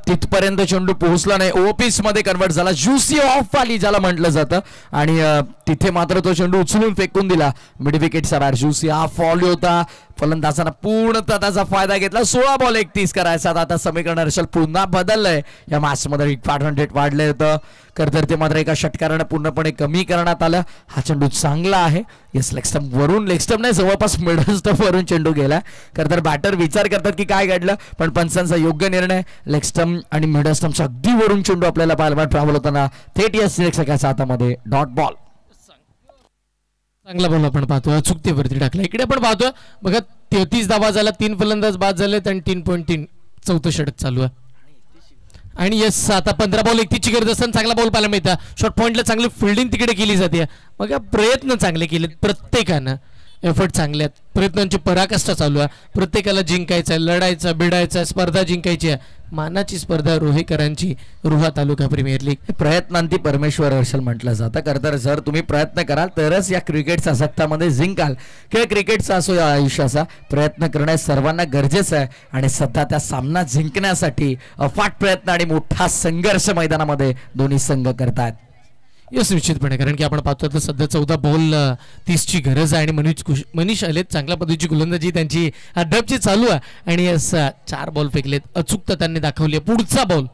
Speaker 2: तिथपर्यंत चेंडू पोहोचला नाही. ओपीस मध्ये कन्वर्ट झाला. ज्युसी ऑफ आली ज्याला म्हटलं जातं आणि तिथे मात्र तो चेंडू उचलून फेकून दिला. मिड विकेटचा बाहेर. ज्युसी हा फॉल होता. फलंदाजांना पूर्णतः त्याचा फायदा घेतला. 16 बॉल 31 करायचा. आता समीकरण हर्षल पुन्हा बदललंय. या मॅच मध्ये 500 वाढले होतं तर ते मात्र एका षटकाराने पूर्णपणे कमी करण्यात आलं. हा चेंडू चांगला आहे. येस लेग स्टंप वरून, लेग स्टंप नाही जवळपास मिडल स्टंप वरून चेंडू गेला. तर बॅटर विचार करतात की काय घडलं, पण पंचांचा योग्य निर्णय. लेग स्टंप आणि मिडल स्टंपच्या अगदी वरून चेंडू आपल्याला पाहायला ट्रॅव्हल होताना थेट या सिलेक्शनच्या हातामध्ये डॉट बॉल.
Speaker 3: चांगला बॉल आपण पाहतोय. चुकतेवरती टाकला. इकडे आपण पाहतोय बघा 33 धावा झाला. 3 फलंदाज बाद झालेत आणि 3.3 चौथं षटक चालू आहे. आणि यस आता 15 बॉल 31 ची गरज असताना चांगला बॉल पाहायला मिळतं. शॉर्ट पॉइंटला चांगली फिल्डिंग तिकडे केली जाते. मग प्रयत्न चांगले केलेत प्रत्येकानं. एफर्ट चांगले आहेत. प्रयत्नांची पराकाष्ठा चालू आहे. प्रत्येकाला जिंकायचं आहे, लढायचं, बिडायचं, स्पर्धा जिंकायची आहे. मानाची स्पर्धा रोहेकरांची रोहा तालुका प्रीमियर लीग.
Speaker 2: प्रयत्नांती परमेश्वर हर्षल म्हटलं जातं. तर जर तुम्ही प्रयत्न कराल तरच या क्रिकेटच्या जगतामध्ये जिंकाल. खेळ क्रिकेटचा असो या आयुष्याचा, प्रयत्न करणे सर्वांना गरजेचं आहे. आणि सध्या त्या सामना जिंकण्यासाठी अफाट प्रयत्न आणि मोठा संघर्ष मैदानामध्ये दोन्ही संघ करतात.
Speaker 3: यस निश्चितपणे, कारण की आपण पाहतो तर सध्या 14 बॉल 30 ची गरज आहे. आणि मनीष आलेत. चांगल्या पद्धतीची गोलंदाजी त्यांची अद्यापची चालू आहे. आणि यस 4 बॉल फेकलेत. अचूकता त्यांनी दाखवली. पुढचा बॉल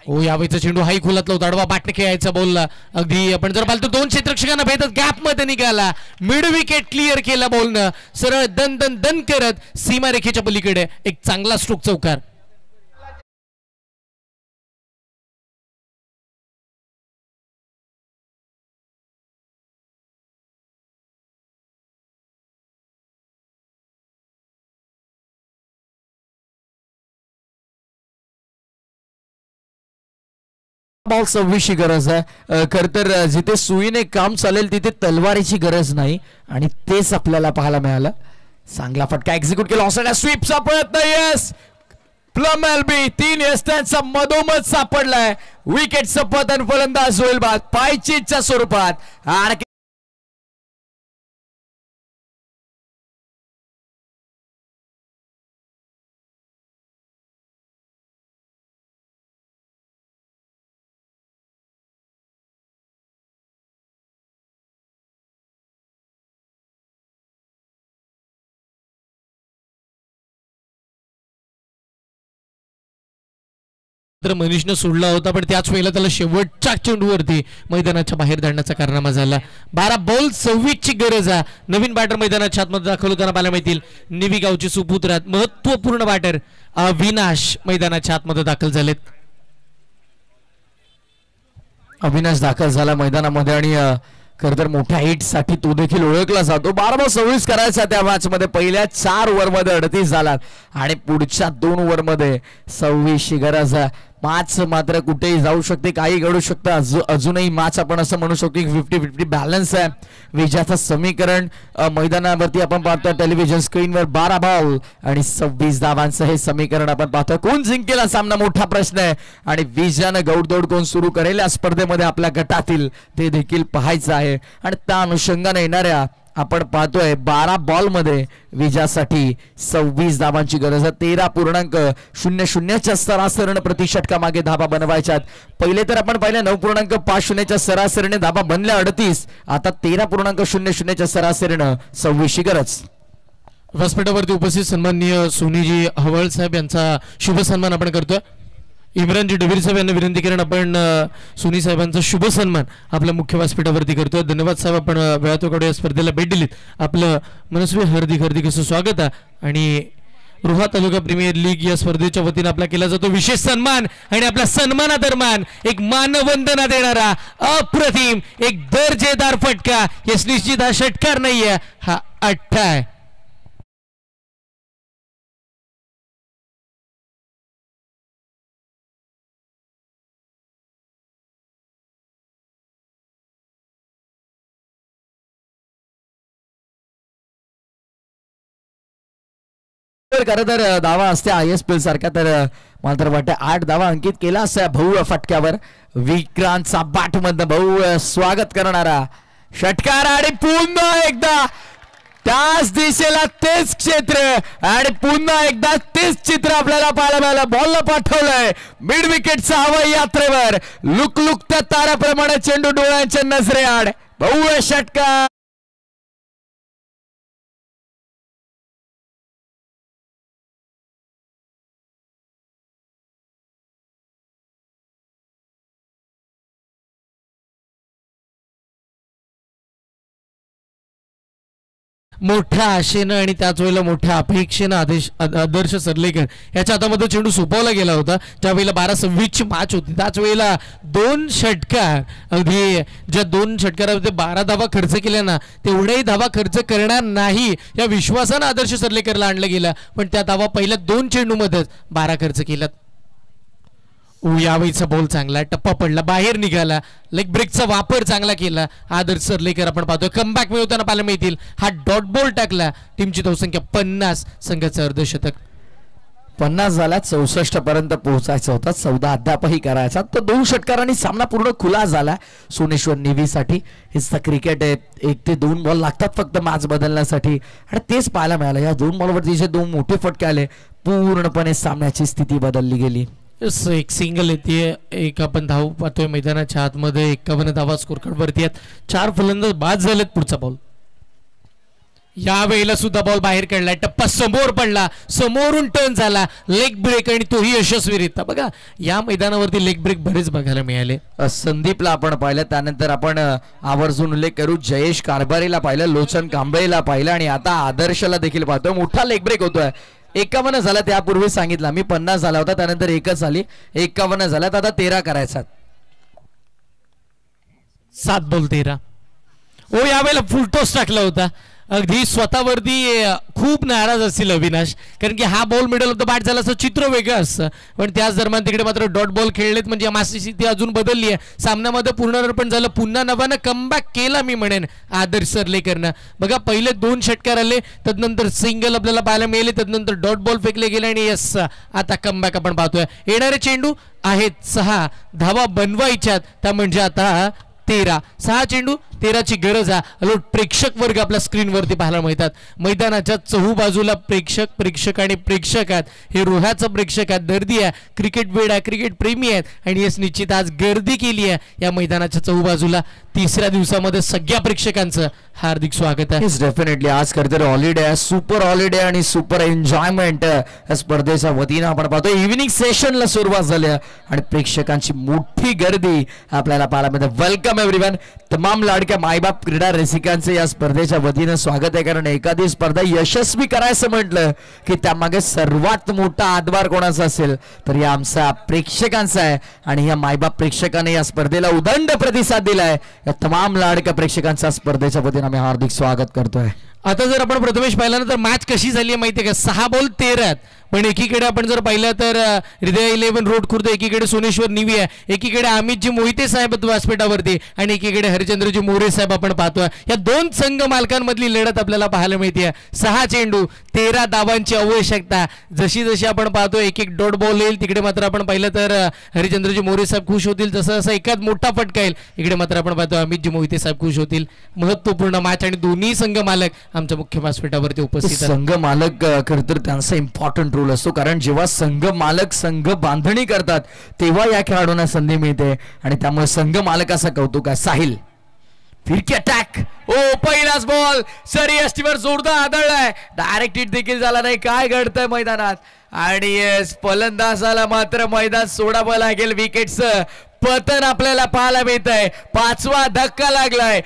Speaker 3: हो यावेळीचा चेंडू हाई खोलातला होता. आडवा बॅटने खेळायचा बॉलला. अगदी आपण जर पाहिलं तर 2 क्षेत्ररक्षकांना भेटत गॅप मध्ये निघाला. मिड विकेट क्लिअर केला बॉलनं. सरळ दन दन दन करत सीमारेखेच्या पलीकडे एक चांगला स्ट्रोक चौकार.
Speaker 2: बॉल 26ची गरज आहे. खर तर जिथे सुईने काम चालेल तिथे तलवारीची गरज नाही आणि तेच आपल्याला पाहायला मिळालं. चांगला फटका एक्झिक्यूट केला. ऑस्ट्रेलिया स्वीपचा प्रयत्न. यस प्लम एलबी 3 यस त्यांचा मधोमध सापडलाय. विकेटचं पतन. फलंदाज होईल बाद पायचीच्या स्वरूपात. आणि
Speaker 3: तर मनीषनं सोडला होता, पण त्याच वेळेला त्याला शेवटच्या चेंडूवरती मैदानाच्या बाहेर धाडण्याचा कारनामा झाला. 12 बॉल 26 ची गरज आहे. नवीन बॅटर मैदानाच्या आतमध्ये दाखल होताना पाहायला मिळतील. निवी गावचे सुपुत्र महत्वपूर्ण बॅटर अविनाश मैदानाच्या आतमध्ये दाखल झालेत.
Speaker 2: अविनाश दाखल झाला मैदानामध्ये आणि खर तर मोठ्या हिट साठी तो देखील ओळखला जातो. 12-26 करायचा त्या मॅच मध्ये. पहिल्या 4 ओव्हर मध्ये 38 झाला आणि पुढच्या 2 ओव्हर मध्ये 26 गरज. मॅच मात्र कुठेही जाऊ शकते, काही घडू शकतं. अजूनही मॅच आपण असं म्हणू शकतो की 50-50 बॅलन्स आहे. विजयाचं समीकरण मैदानावरती आपण पाहतो टेलिव्हिजन स्क्रीनवर. 12 बॉल आणि 26 धावांचं हे समीकरण आपण पाहतो. कोण जिंकेल हा सामना मोठा प्रश्न आहे आणि विजयानं गौडदौड कोण सुरू करेल या स्पर्धेमध्ये आपल्या गटातील ते देखील पाहायचं आहे. आणि त्या अनुषंगाने येणाऱ्या आपण पाहतोय 12 बॉल मध्ये विजयासाठी 26 धावांची गरज आहे. 13.00च्या सरासरीने प्रति षटका मागे धाबा बनवायच्यात. पहिले तर आपण पाहिलं 9.50च्या सरासरीने धाबा बनल्या 38. आता 13.00च्या सरासरीने 26ची गरज.
Speaker 3: व्यासपीठावरती उपस्थित सन्माननीय सोनीजी हवळ साहेब यांचा शुभ सन्मान आपण करतोय. इम्रानजी डबीर साहेब यांना विनंती करून आपण सोनी साहेबांचा शुभ सन्मान आपल्या मुख्य व्यासपीठावरती करतोय. धन्यवाद साहेब, आपण वेळातोकडे या स्पर्धेला भेट दिलीत. आपलं मनस्वी हार्दिक असं स्वागत आहे. आणि रोहा तालुका प्रीमियर लीग या स्पर्धेच्या वतीने आपला केला जातो विशेष सन्मान. आणि आपल्या सन्मानादरम्यान एक मानवंदना देणारा अप्रतिम एक दर्जेदार फटका. यस निश्चित हा षटकार नाहीये, हा अठ्ठा आहे.
Speaker 2: खरं तर दावा असते ISPL सारखा. तर मला तर वाटतं 8 धावा अंकित केला असता भाऊ फटक्यावर. विक्रांतचा बॅट मधनं भाऊ स्वागत करणारा षटकार आणि पुन्हा एकदा त्याच दिशेला तेच क्षेत्र आणि पुन्हा एकदा तेच चित्र आपल्याला पाहायला मिळालं. बॉलला पाठवलंय मिड विकेटचा हवाई यात्रेवर. लुकलुकत्या ताराप्रमाणे चेंडू डोळ्यांच्या नजरेआड. भव्य षटकार.
Speaker 3: मोठ्या आशेनं आणि त्याच वेळेला मोठ्या अपेक्षेनं आदर्श सरलेकर याच्या हातामध्ये चेंडू सोपवला गेला होता. ज्या वेळेला 12-26 ची मॅच होती त्याच वेळेला 2 षटकार, अगदी ज्या 2 षटकारामध्ये 12 धावा खर्च केल्या ना, तेवढ्याही धावा खर्च करणार नाही या विश्वासानं आदर्श सरलेकरला आणलं गेलं. पण त्या धावा पहिल्या 2 चेंडूमध्येच 12 खर्च केल्यात. यावेळीचा बॉल चांगला टप्पा पडला, बाहेर निघाला, लेग ब्रेकचा वापर चांगला केला आदर्श सरलेकर. आपण पाहतोय कमबॅक मिळवताना पाहायला मिळतील. हा डॉट बॉल टाकला. टीमची धावसंख्या 50, संघाचं अर्धशतक.
Speaker 2: 50 झाला. 64 पर्यंत पोहोचायचं होता. 14 अद्यापही करायचा. तर 2 षटकारांनी सामना पूर्ण खुला झाला सोनेश्वर नेव्हीसाठी. हेच क्रिकेट आहे. 1 ते 2 बॉल लागतात फक्त मॅच बदलण्यासाठी आणि तेच पाहायला मिळालं. या 2 बॉलवरती जे 2 मोठे फटके आले पूर्णपणे सामन्याची स्थिती बदलली गेली.
Speaker 3: एक सिंगल येते, एक आपण धाव पाहतोय मैदानाच्या आतमध्ये. 51 धावा स्कोर कार्डवरती आहेत. 4 फलंदाज बाद झालेत. पुढचा बॉल या वेळेला सुद्धा बॉल बाहेर काढलाय. टप्पा समोर पडला, समोरून टर्न झाला, लेग ब्रेक आणि तोही यशस्वीरित्या. बघा या मैदानावरती लेग ब्रेक बरेच बघायला मिळाले.
Speaker 2: संदीपला आपण पाहिलं, त्यानंतर आपण आवर्जून उल्लेख करू जयेश कारभारीला पाहिलं, लोचन कांबळेला पाहिलं आणि आता आदर्शला देखील पाहतोय. मोठा लेग ब्रेक होतोय. 51 झाला. त्यापूर्वी सांगितलं मी 50 झाला होता, त्यानंतर 1च झाली. 51 झाल्यात, आता 13 करायचा.
Speaker 3: 7 बॉल 13. ओ यावेळेला फुलटॉस टाकला होता. अगदी स्वतःवरती खूप नाराज असतील अविनाश, कारण की हा ball middle of the bat झाला असं चित्र वेगळं असतं. पण त्याच दरम्यान तिकडे मात्र डॉट बॉल खेळलेत म्हणजे मास्टरची स्थिती अजून बदलली आहे. सामन्यामध्ये पुनरार्पण झालं. पुन्हा नव्यानं कमबॅक केला मी म्हणेन आदर्श सरलेकरनं. बघा पहिले 2 षटकार आले, तदनंतर सिंगल आपल्याला पाहायला मिळाले, तदनंतर डॉट बॉल फेकले गेले आणि यस आता कमबॅक आपण पाहतोय. येणारे चेंडू आहेत 6 धावा बनवायच्यात, त्या म्हणजे आता 13. 6 चेंडू 13ची गरज आहे. प्रेक्षक वर्ग आपल्या स्क्रीनवरती पाहायला मिळतात. मैदानाच्या चहूबाजूला प्रेक्षक आणि प्रेक्षक आहेत. हे रोह्याचं प्रेक्षक आहेत, दर्दी आहे, क्रिकेट वेड आहे, क्रिकेट प्रेमी आहेत आणि यस निश्चित आज गर्दी केली आहे या मैदानाच्या चहूबाजूला. 3ऱ्या दिवसामध्ये सगळ्या प्रेक्षकांचं हार्दिक स्वागत आहे.
Speaker 2: डेफिनेटली आज खरंतर हॉलिडे आहे, सुपर हॉलिडे आणि सुपर एन्जॉयमेंट या स्पर्धेच्या वतीनं आपण पाहतो. इव्हिनिंग सेशनला सुरुवात झाली आणि प्रेक्षकांची मोठी गर्दी आपल्याला पाहायला मिळते. Welcome everyone. तमाम लाडक्या मायबाप क्रीडा रसिकांचे या स्पर्धेच्या वतीनं स्वागत आहे. कारण एखादी स्पर्धा यशस्वी करायचं म्हटलं की त्यामागे सर्वात मोठा हातभार कोणाचा असेल तर या आमच्या प्रेक्षकांचा आहे. आणि या मायबाप प्रेक्षकाने या स्पर्धेला उदंड प्रतिसाद दिलाय. या तमाम लाडक्या प्रेक्षकांचा स्पर्धेच्या वतीनं आम्ही हार्दिक स्वागत करतोय.
Speaker 3: आता जर आपण प्रथमेश पाहिलं ना तर मॅच कशी झाली आहे माहिती आहे का? 6 बॉल 13 आहेत. पण एकीकडे आपण जर पाहिलं तर हृदय 11 रोड खुर्द, एकीकडे सोनेश्वर निवी आहे, एकीकडे अमितजी मोहिते साहेब व्यासपीठावरती आणि एकीकडे हरिचंद्रजी मोरे साहेब आपण पाहतोय. या 2 संघ मालकांमधली लढत आपल्याला पाहायला मिळते. 6 चेंडू 13 धावांची आवश्यकता. जशी जशी आपण पाहतोय एक एक डॉट बॉल येईल, तिकडे मात्र आपण पाहिलं तर हरिचंद्रजी मोरे साहेब खुश होतील. जसं जसं एकाच मोठा फटका येईल इकडे मात्र आपण पाहतोय अमितजी मोहिते साहेब खुश होतील. महत्वपूर्ण मॅच आणि दोन्ही संघ मालक आमच्या मुख्य व्यासपीठावरती उपस्थित आहेत.
Speaker 2: संघ मालक खरं तर त्यांचा इम्पॉर्टंट रोल असतो. कारण जेव्हा संघ मालक संघ बांधणी करतात तेव्हा या खेळाडूंना संधी मिळते आणि त्यामुळे संघ मालकाचा कौतुक आहे. साहिल फिरकी अटॅक. ओ पहिलाच बॉल सरी यष्टीवर जोरदार आदळलाय. डायरेक्ट हिट देखील झाला नाही. काय घडतंय मैदानात? आणि येस फलंदाजाला मात्र मैदान सोडावं लागेल. विकेटचं पतन आपल्याला पाहायला मिळतंय. 5वा धक्का लागलाय.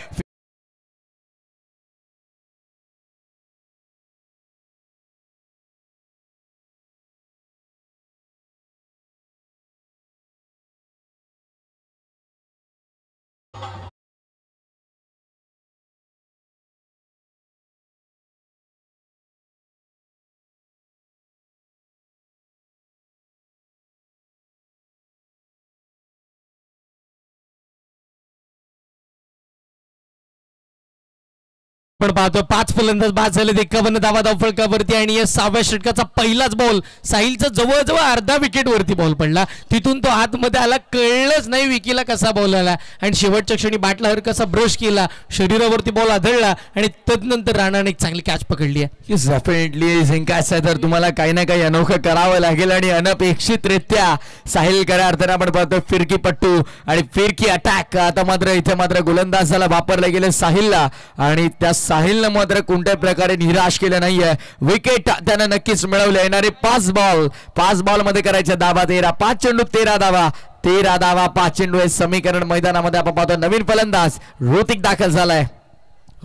Speaker 3: पण पाहतो 5 फलंदाज बाद झाले 51 धावा धावफलकावरती आणि या 6व्या षटकाचा पहिलाच बॉल साहिलचा जवळजवळ अर्धा विकेट वरती बॉल पडला. तिथून तो आतमध्ये आला, कळलंच नाही विकीला कसा बॉल आला आणि शेवटच्या क्षणी बॅटला कसा ब्रश केला, शरीरावरती बॉल आदळला आणि तदनंतर राणाने एक चांगली कॅच पकडली आहे.
Speaker 2: डेफिनेटली जिंकायचं आहे तर तुम्हाला काही ना काही अनोखं करावं लागेल आणि अनपेक्षितरित्या साहिल खऱ्या अर्थानं आपण पाहतो फिरकी पट्टू आणि फिरकी अटॅक. आता मात्र इथे मात्र गोलंदाजाला वापरले गेले साहिलला आणि त्या साहिलनं मात्र कोणत्या प्रकारे निराश केलं नाहीये. विकेट त्यानं नक्कीच मिळवले. येणारे 5 बॉल मध्ये करायचे धावा 13, 5 चेंडू 13 धावा, 13 धावा 5 चेंडू हे समीकरण मैदानामध्ये आपण पाहतो. नवीन फलंदाज ऋतिक दाखल झालाय.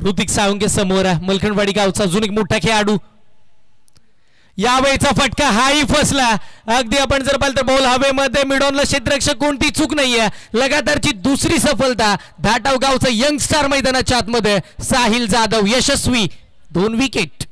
Speaker 3: ऋतिक साळुंके समोर आहे. मलखणवाडी गावचा अजून एक मोठा खेळाडू. यावेळीचा फटका हाही फसला. अगदी आपण जर पाहिलं तर बॉल हवेमध्ये मिडॉनला क्षेत्ररक्षक कोणती चूक नाहीये. लगातारची दुसरी सफलता. धाटाव गावचा यंग स्टार मैदानाच्या आतमध्ये साहिल जाधव यशस्वी 2 विकेट.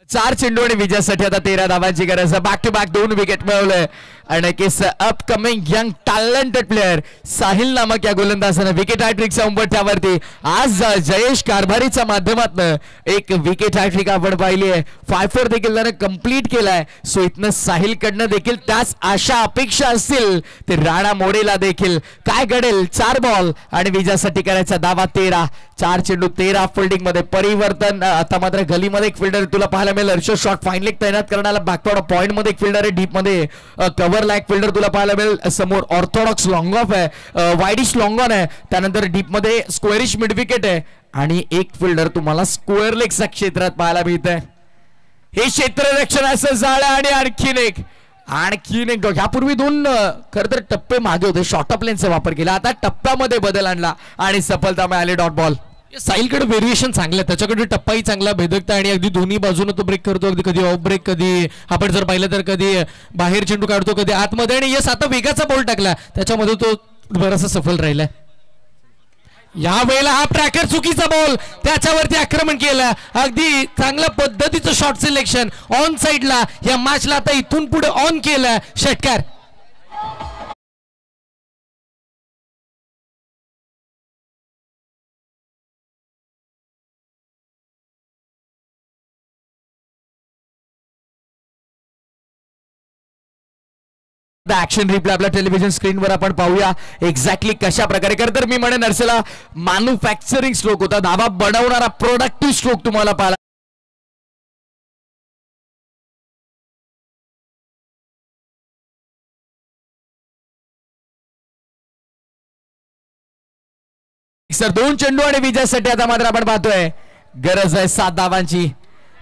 Speaker 2: चार चेंडू आणि विजयासाठी आता 13 धावांची गरज. बॅक टू बॅक 2 विकेट मिळवले आणि किस अपकमिंग यंग टॅलेंटेड प्लेअर साहिल नामक या गोलंदाजाने विकेट हॅट्रिकच्या उंबरठ्यावरती आज जयेश कारभारीच्या माध्यमातून एक विकेट हॅट्रिक आपण पाहिली आहे. 5-4 देखील त्याने कंप्लीट केलाय. सो इथनं साहिल कडनं देखील त्याच आशा अपेक्षा असतील ते राणा मोडेला देखील. काय घडेल? 4 बॉल आणि विजयासाठी करायचा धावा 13, 4 चेंडू 13 फिल्डिंग मध्ये परिवर्तन. आता मात्र गलीमध्ये एक फिल्डर तुला पाहायला मिळेल. अर्शद शॉट फाईन तैनात करण्याला बॅकवर्ड पॉइंट मध्ये एक फिल्डर आहे. डीप मध्ये कव्हर लाईक फिल्डर तुला पाहायला मिळेल. समोर ऑर्थोडॉक्स लॉंग ऑफ आहे, वाईडिश लॉंग ऑन आहे. त्यानंतर डीप मध्ये स्क्वेअरिश मिड विकेट आहे आणि एक फिल्डर तुम्हाला स्क्वेअर लेगच्या क्षेत्रात पाहायला मिळत आहे. हे क्षेत्ररक्षणाचं जाळं आणि आणखीन एक यापूर्वी 2 खरं तर टप्पे मागे होते. शॉर्ट ऑफ लेनचा वापर केला. आता टप्प्यामध्ये बदल आणला आणि सफलता मिळाली. Dot ball.
Speaker 3: साहिलकडे व्हेरिएशन चांगलं आहे. त्याच्याकडे टप्पाही चांगला भेदकता आणि अगदी दोन्ही बाजूने तो ब्रेक करतो. अगदी कधी ऑफ ब्रेक, कधी आपण जर पाहिलं तर कधी बाहेर चेंडू काढतो, कधी आतमध्ये. आणि यस आता वेगाचा बॉल टाकला त्याच्यामध्ये तो बराचसा सफल राहिलाय. या वेळेला हा ट्रॅकर चुकीचा बॉल त्याच्यावरती आक्रमण केलं. अगदी चांगल्या पद्धतीचं शॉट सिलेक्शन ऑन साइडला या मॅचला आता इथून पुढे ऑन केलं षटकार.
Speaker 2: ऍक्शन रिप्ले आपल्या टेलिव्हिजन स्क्रीनवर आपण पाहूया एक्झॅक्टली कशा प्रकारे. खरं तर मी म्हणेन अर्शला मॅन्युफॅक्चरिंग स्ट्रोक होता. धावा बनवणारा प्रोडक्टिव्ह स्ट्रोक तुम्हाला पाहिला. सर 2 चेंडू आणि विजयासाठी आता मात्र आपण पाहतोय गरज आहे 7 धावांची.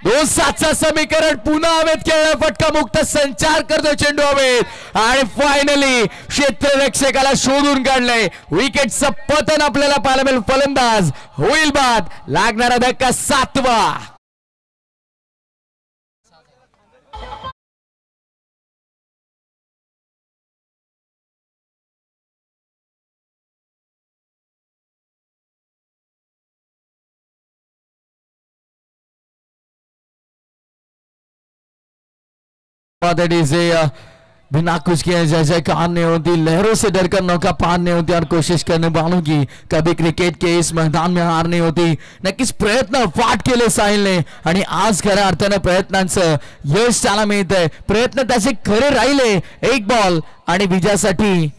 Speaker 2: 2-7चं समीकरण पुन्हा हवेत खेळला. फटका मुक्त संचार करतो चेंडू हवेत आणि फायनली क्षेत्ररक्षकाला शोधून काढलंय. विकेटचं पतन आपल्याला पाहायला मिळेल. फलंदाज होईल बाद. लागणारा धक्का 7वा. That is a बिना कुछ किए जय जयकार नहीं होती. लहरों से डरकर नौका पार नहीं होती और कोशिश करने वालों की कभी क्रिकेट के इस मैदान में हार नहीं होती. नक्कीच प्रयत्न फाट केले साहिलने आणि आज खऱ्या अर्थानं प्रयत्नांचं यश त्याला मिळतंय. प्रयत्न त्याचे खरे राहिले. 1 बॉल आणि विजयासाठी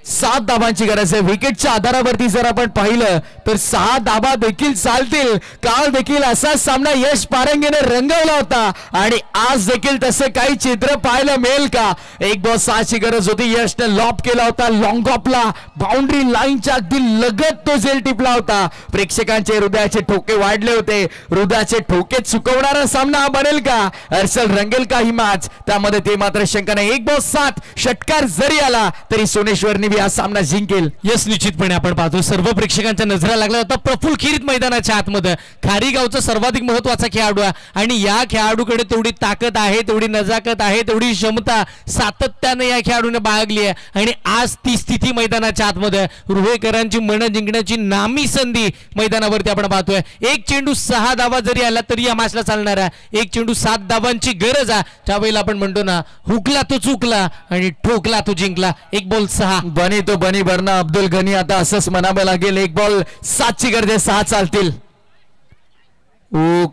Speaker 2: 7 धाबांची गरज आहे. विकेटच्या आधारावरती जर आपण पाहिलं तर 6 धाबा देखील चालतील. काल देखील असाच सामना यश पारंगीने रंगवला होता आणि आज देखील तसे काही चित्र पाहायला मिळेल का? 1 बॉल 6ची गरज होती. यशने लॉब केला होता लॉंग ऑफला, बाउंड्री लाईनच्या अगदी लगत तो झेल टिपला होता. प्रेक्षकांचे हृदयाचे ठोके वाढले होते. हृदयाचे ठोके चुकवणारा सामना हा बनेल का? हर्षल रंगेल का ही मॅच? त्यामध्ये ते मात्र शंका नाही. 1 बॉल 7 षटकार जरी आला तरी सोनेश्वर निवी हा सामना जिंकेल.
Speaker 3: यस, निश्चितपणे आपण पाहतो सर्व प्रेक्षकांच्या नजरा लागला होता प्रफुल्ल खिरीत मैदानाच्या आतमध्ये. खारीगावचा सर्वाधिक महत्वाचा खेळाडू आहे आणि या खेळाडूकडे तेवढी ताकद आहे, तेवढी नजाकत आहे, तेवढी क्षमता सातत्याने या खेळाडूने बाळगली आहे आणि आज ती स्थिती मैदानाच्या आतमध्ये रुहेकरांची मन जिंकण्याची नामी संधी मैदानावरती आपण पाहतोय. 1 चेंडू 6 धावा जरी आला तरी या मॅचला चालणार आहे. 1 चेंडू 7 धावांची गरज आहे. त्यावेळेला आपण म्हणतो ना, हुकला तो चुकला आणि ठोकला तो जिंकला. 1 बॉल 6
Speaker 2: बनी तो बनी भरना अब्दुल गनी. आता असंच म्हणावं लागेल. 1 बॉल 7ची गरज आहे. 6 चालतील.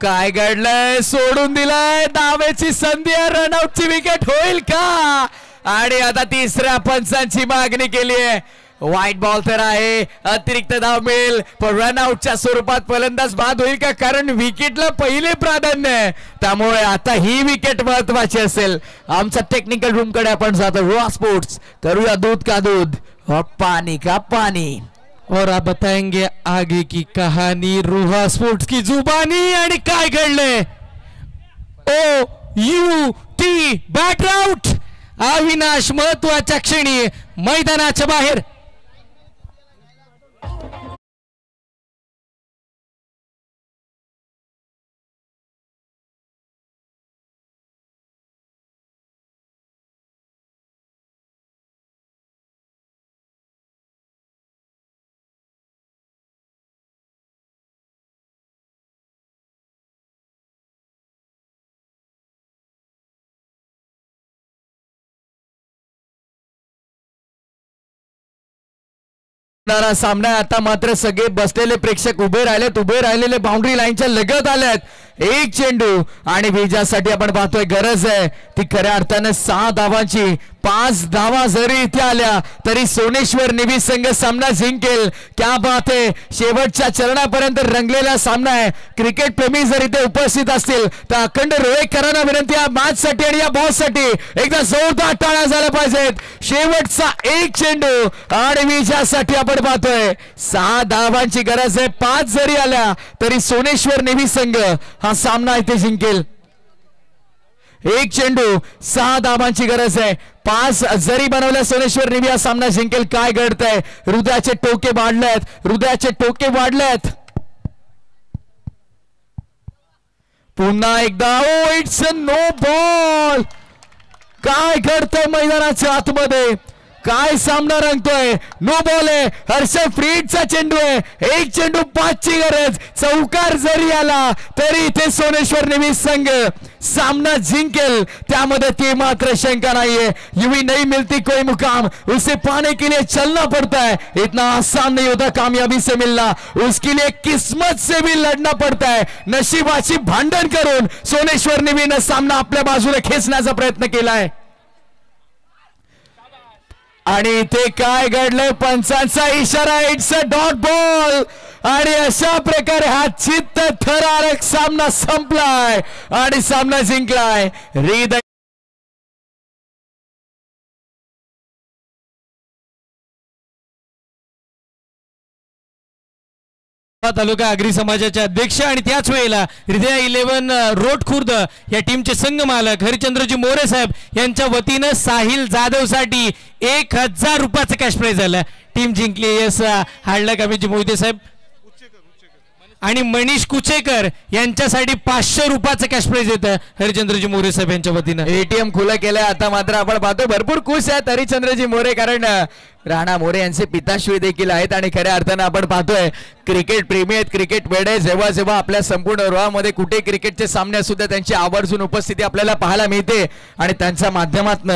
Speaker 2: काय घडलंय? सोडून दिलाय. दावेची संधी आहे. रनआउटची विकेट होईल का? आणि आता तिसऱ्या पंचांची मागणी केली आहे. व्हाईट बॉल तर आहे, अतिरिक्त धाव मिळेल पण रनआउटच्या स्वरूपात फलंदाज बाद होईल का? कारण विकेटला पहिले प्राधान्य आहे. त्यामुळे आता ही विकेट महत्वाची असेल. आमच्या टेक्निकल रूम कडे आपण जातो. रोहा स्पोर्ट्स, करूया दूध का दूध और पानी का पानी.
Speaker 3: और आप बताएंगे आगे की कहानी. रोहा स्पोर्ट्स की जुबानी. आणि काय घडलंय? OUT bat out. अविनाश महत्वाच्या क्षणी मैदानाच्या बाहेर.
Speaker 2: सामना आता मात्र सगळे बसलेले प्रेक्षक उभे राहिलेले बाउंड्री लाईनच्या लगत आलेत. 1 चेंडू आणि विजयासाठी आपण पाहतोय गरज आहे ती खऱ्या अर्थाने 6 धावांची. 5 धावा जरी इथे आल्या तरी सोनेश्वर निवी संघ सामना जिंकेल. क्या बात आहे. शेवटच्या चरणापर्यंत रंगलेला सामना आहे. क्रिकेट प्रेमी जर इथे उपस्थित असतील तर अखंड रोहेकरांना विनंती या मॅच साठी आणि या बॉस साठी एकदा जोरदार टाळ्या झाल्या पाहिजेत. शेवटचा 1 चेंडू आणि विजयासाठी आपण पाहतोय 6 धावांची गरज आहे. 5 जरी आल्या तरी सोनेश्वर निवी संघ हा सामना इथे जिंकेल. 1 चेंडू 6 धावांची गरज आहे. 5 जरी बनवल्या सोनेश्वर निवी हा सामना जिंकेल. काय घडतंय? हृदयाचे टोके वाढलेत. पुन्हा एकदा इट्स अ नो बॉल. काय घडतंय मैदानाच्या आतमध्ये? काय सामना रंगतोय? नो बॉल आहे. हर्षल फ्रीडचा चेंडू आहे. 1 चेंडू 5ची गरज. चौकार जरी आला तरी इथे सोनेश्वर निवी संघ सामना जिंकेल. त्यामध्ये ती मात्र शंका नाहीये. यूं नहीं मिलती कोई मुकाम, उसे पाने के लिए चलना पड़ता है. इतना आसान नहीं होता कामयाबी से मिलना, उसके लिए किस्मत से भी लड़ना पड़ता है. नशिबाची भांडण करून सोनेश्वर निवीने सामना आपल्या बाजूने खेचण्याचा प्रयत्न केलाय. आणि इथे काय घडलंय? पंचांचा इशारा. It's a dot ball. आणि अशा प्रकारे हा चित्त थरारक सामना संपलाय आणि सामना जिंकलाय.
Speaker 3: तालुका आगरी समाजाचे अध्यक्ष आणि त्याच वेळेला हृदय 11 रोड खुर्द या टीमचे संघ मालक हरिचंद्रजी मोरे साहेब यांच्या वतीनं साहिल जाधव साठी 1000 रुपयाचं कॅश प्राइज झालं. टीम जिंकली. यस, हाडला कमीची मोहिते साहेब आणि मनीष कुचेकर यांच्यासाठी 500 रुपयाचं कॅश प्राइज येतं हरिचंद्रजी मोरे साहेब यांच्या वतीनं.
Speaker 2: एटीएम खुलं केलंय. आता मात्र आपण पाहतो भरपूर खुश आहेत हरिचंद्रजी मोरे, कारण राणा मोरे यांचे पिताश्री देखील आहेत आणि खऱ्या अर्थानं आपण पाहतोय क्रिकेट प्रेमी आहेत, क्रिकेट वेडे. जेव्हा जेव्हा आपल्या संपूर्ण रोहामध्ये कुठे क्रिकेटचे सामने सुद्धा त्यांची आवर्जून उपस्थिती आपल्याला पाहायला मिळते आणि त्यांच्या माध्यमातून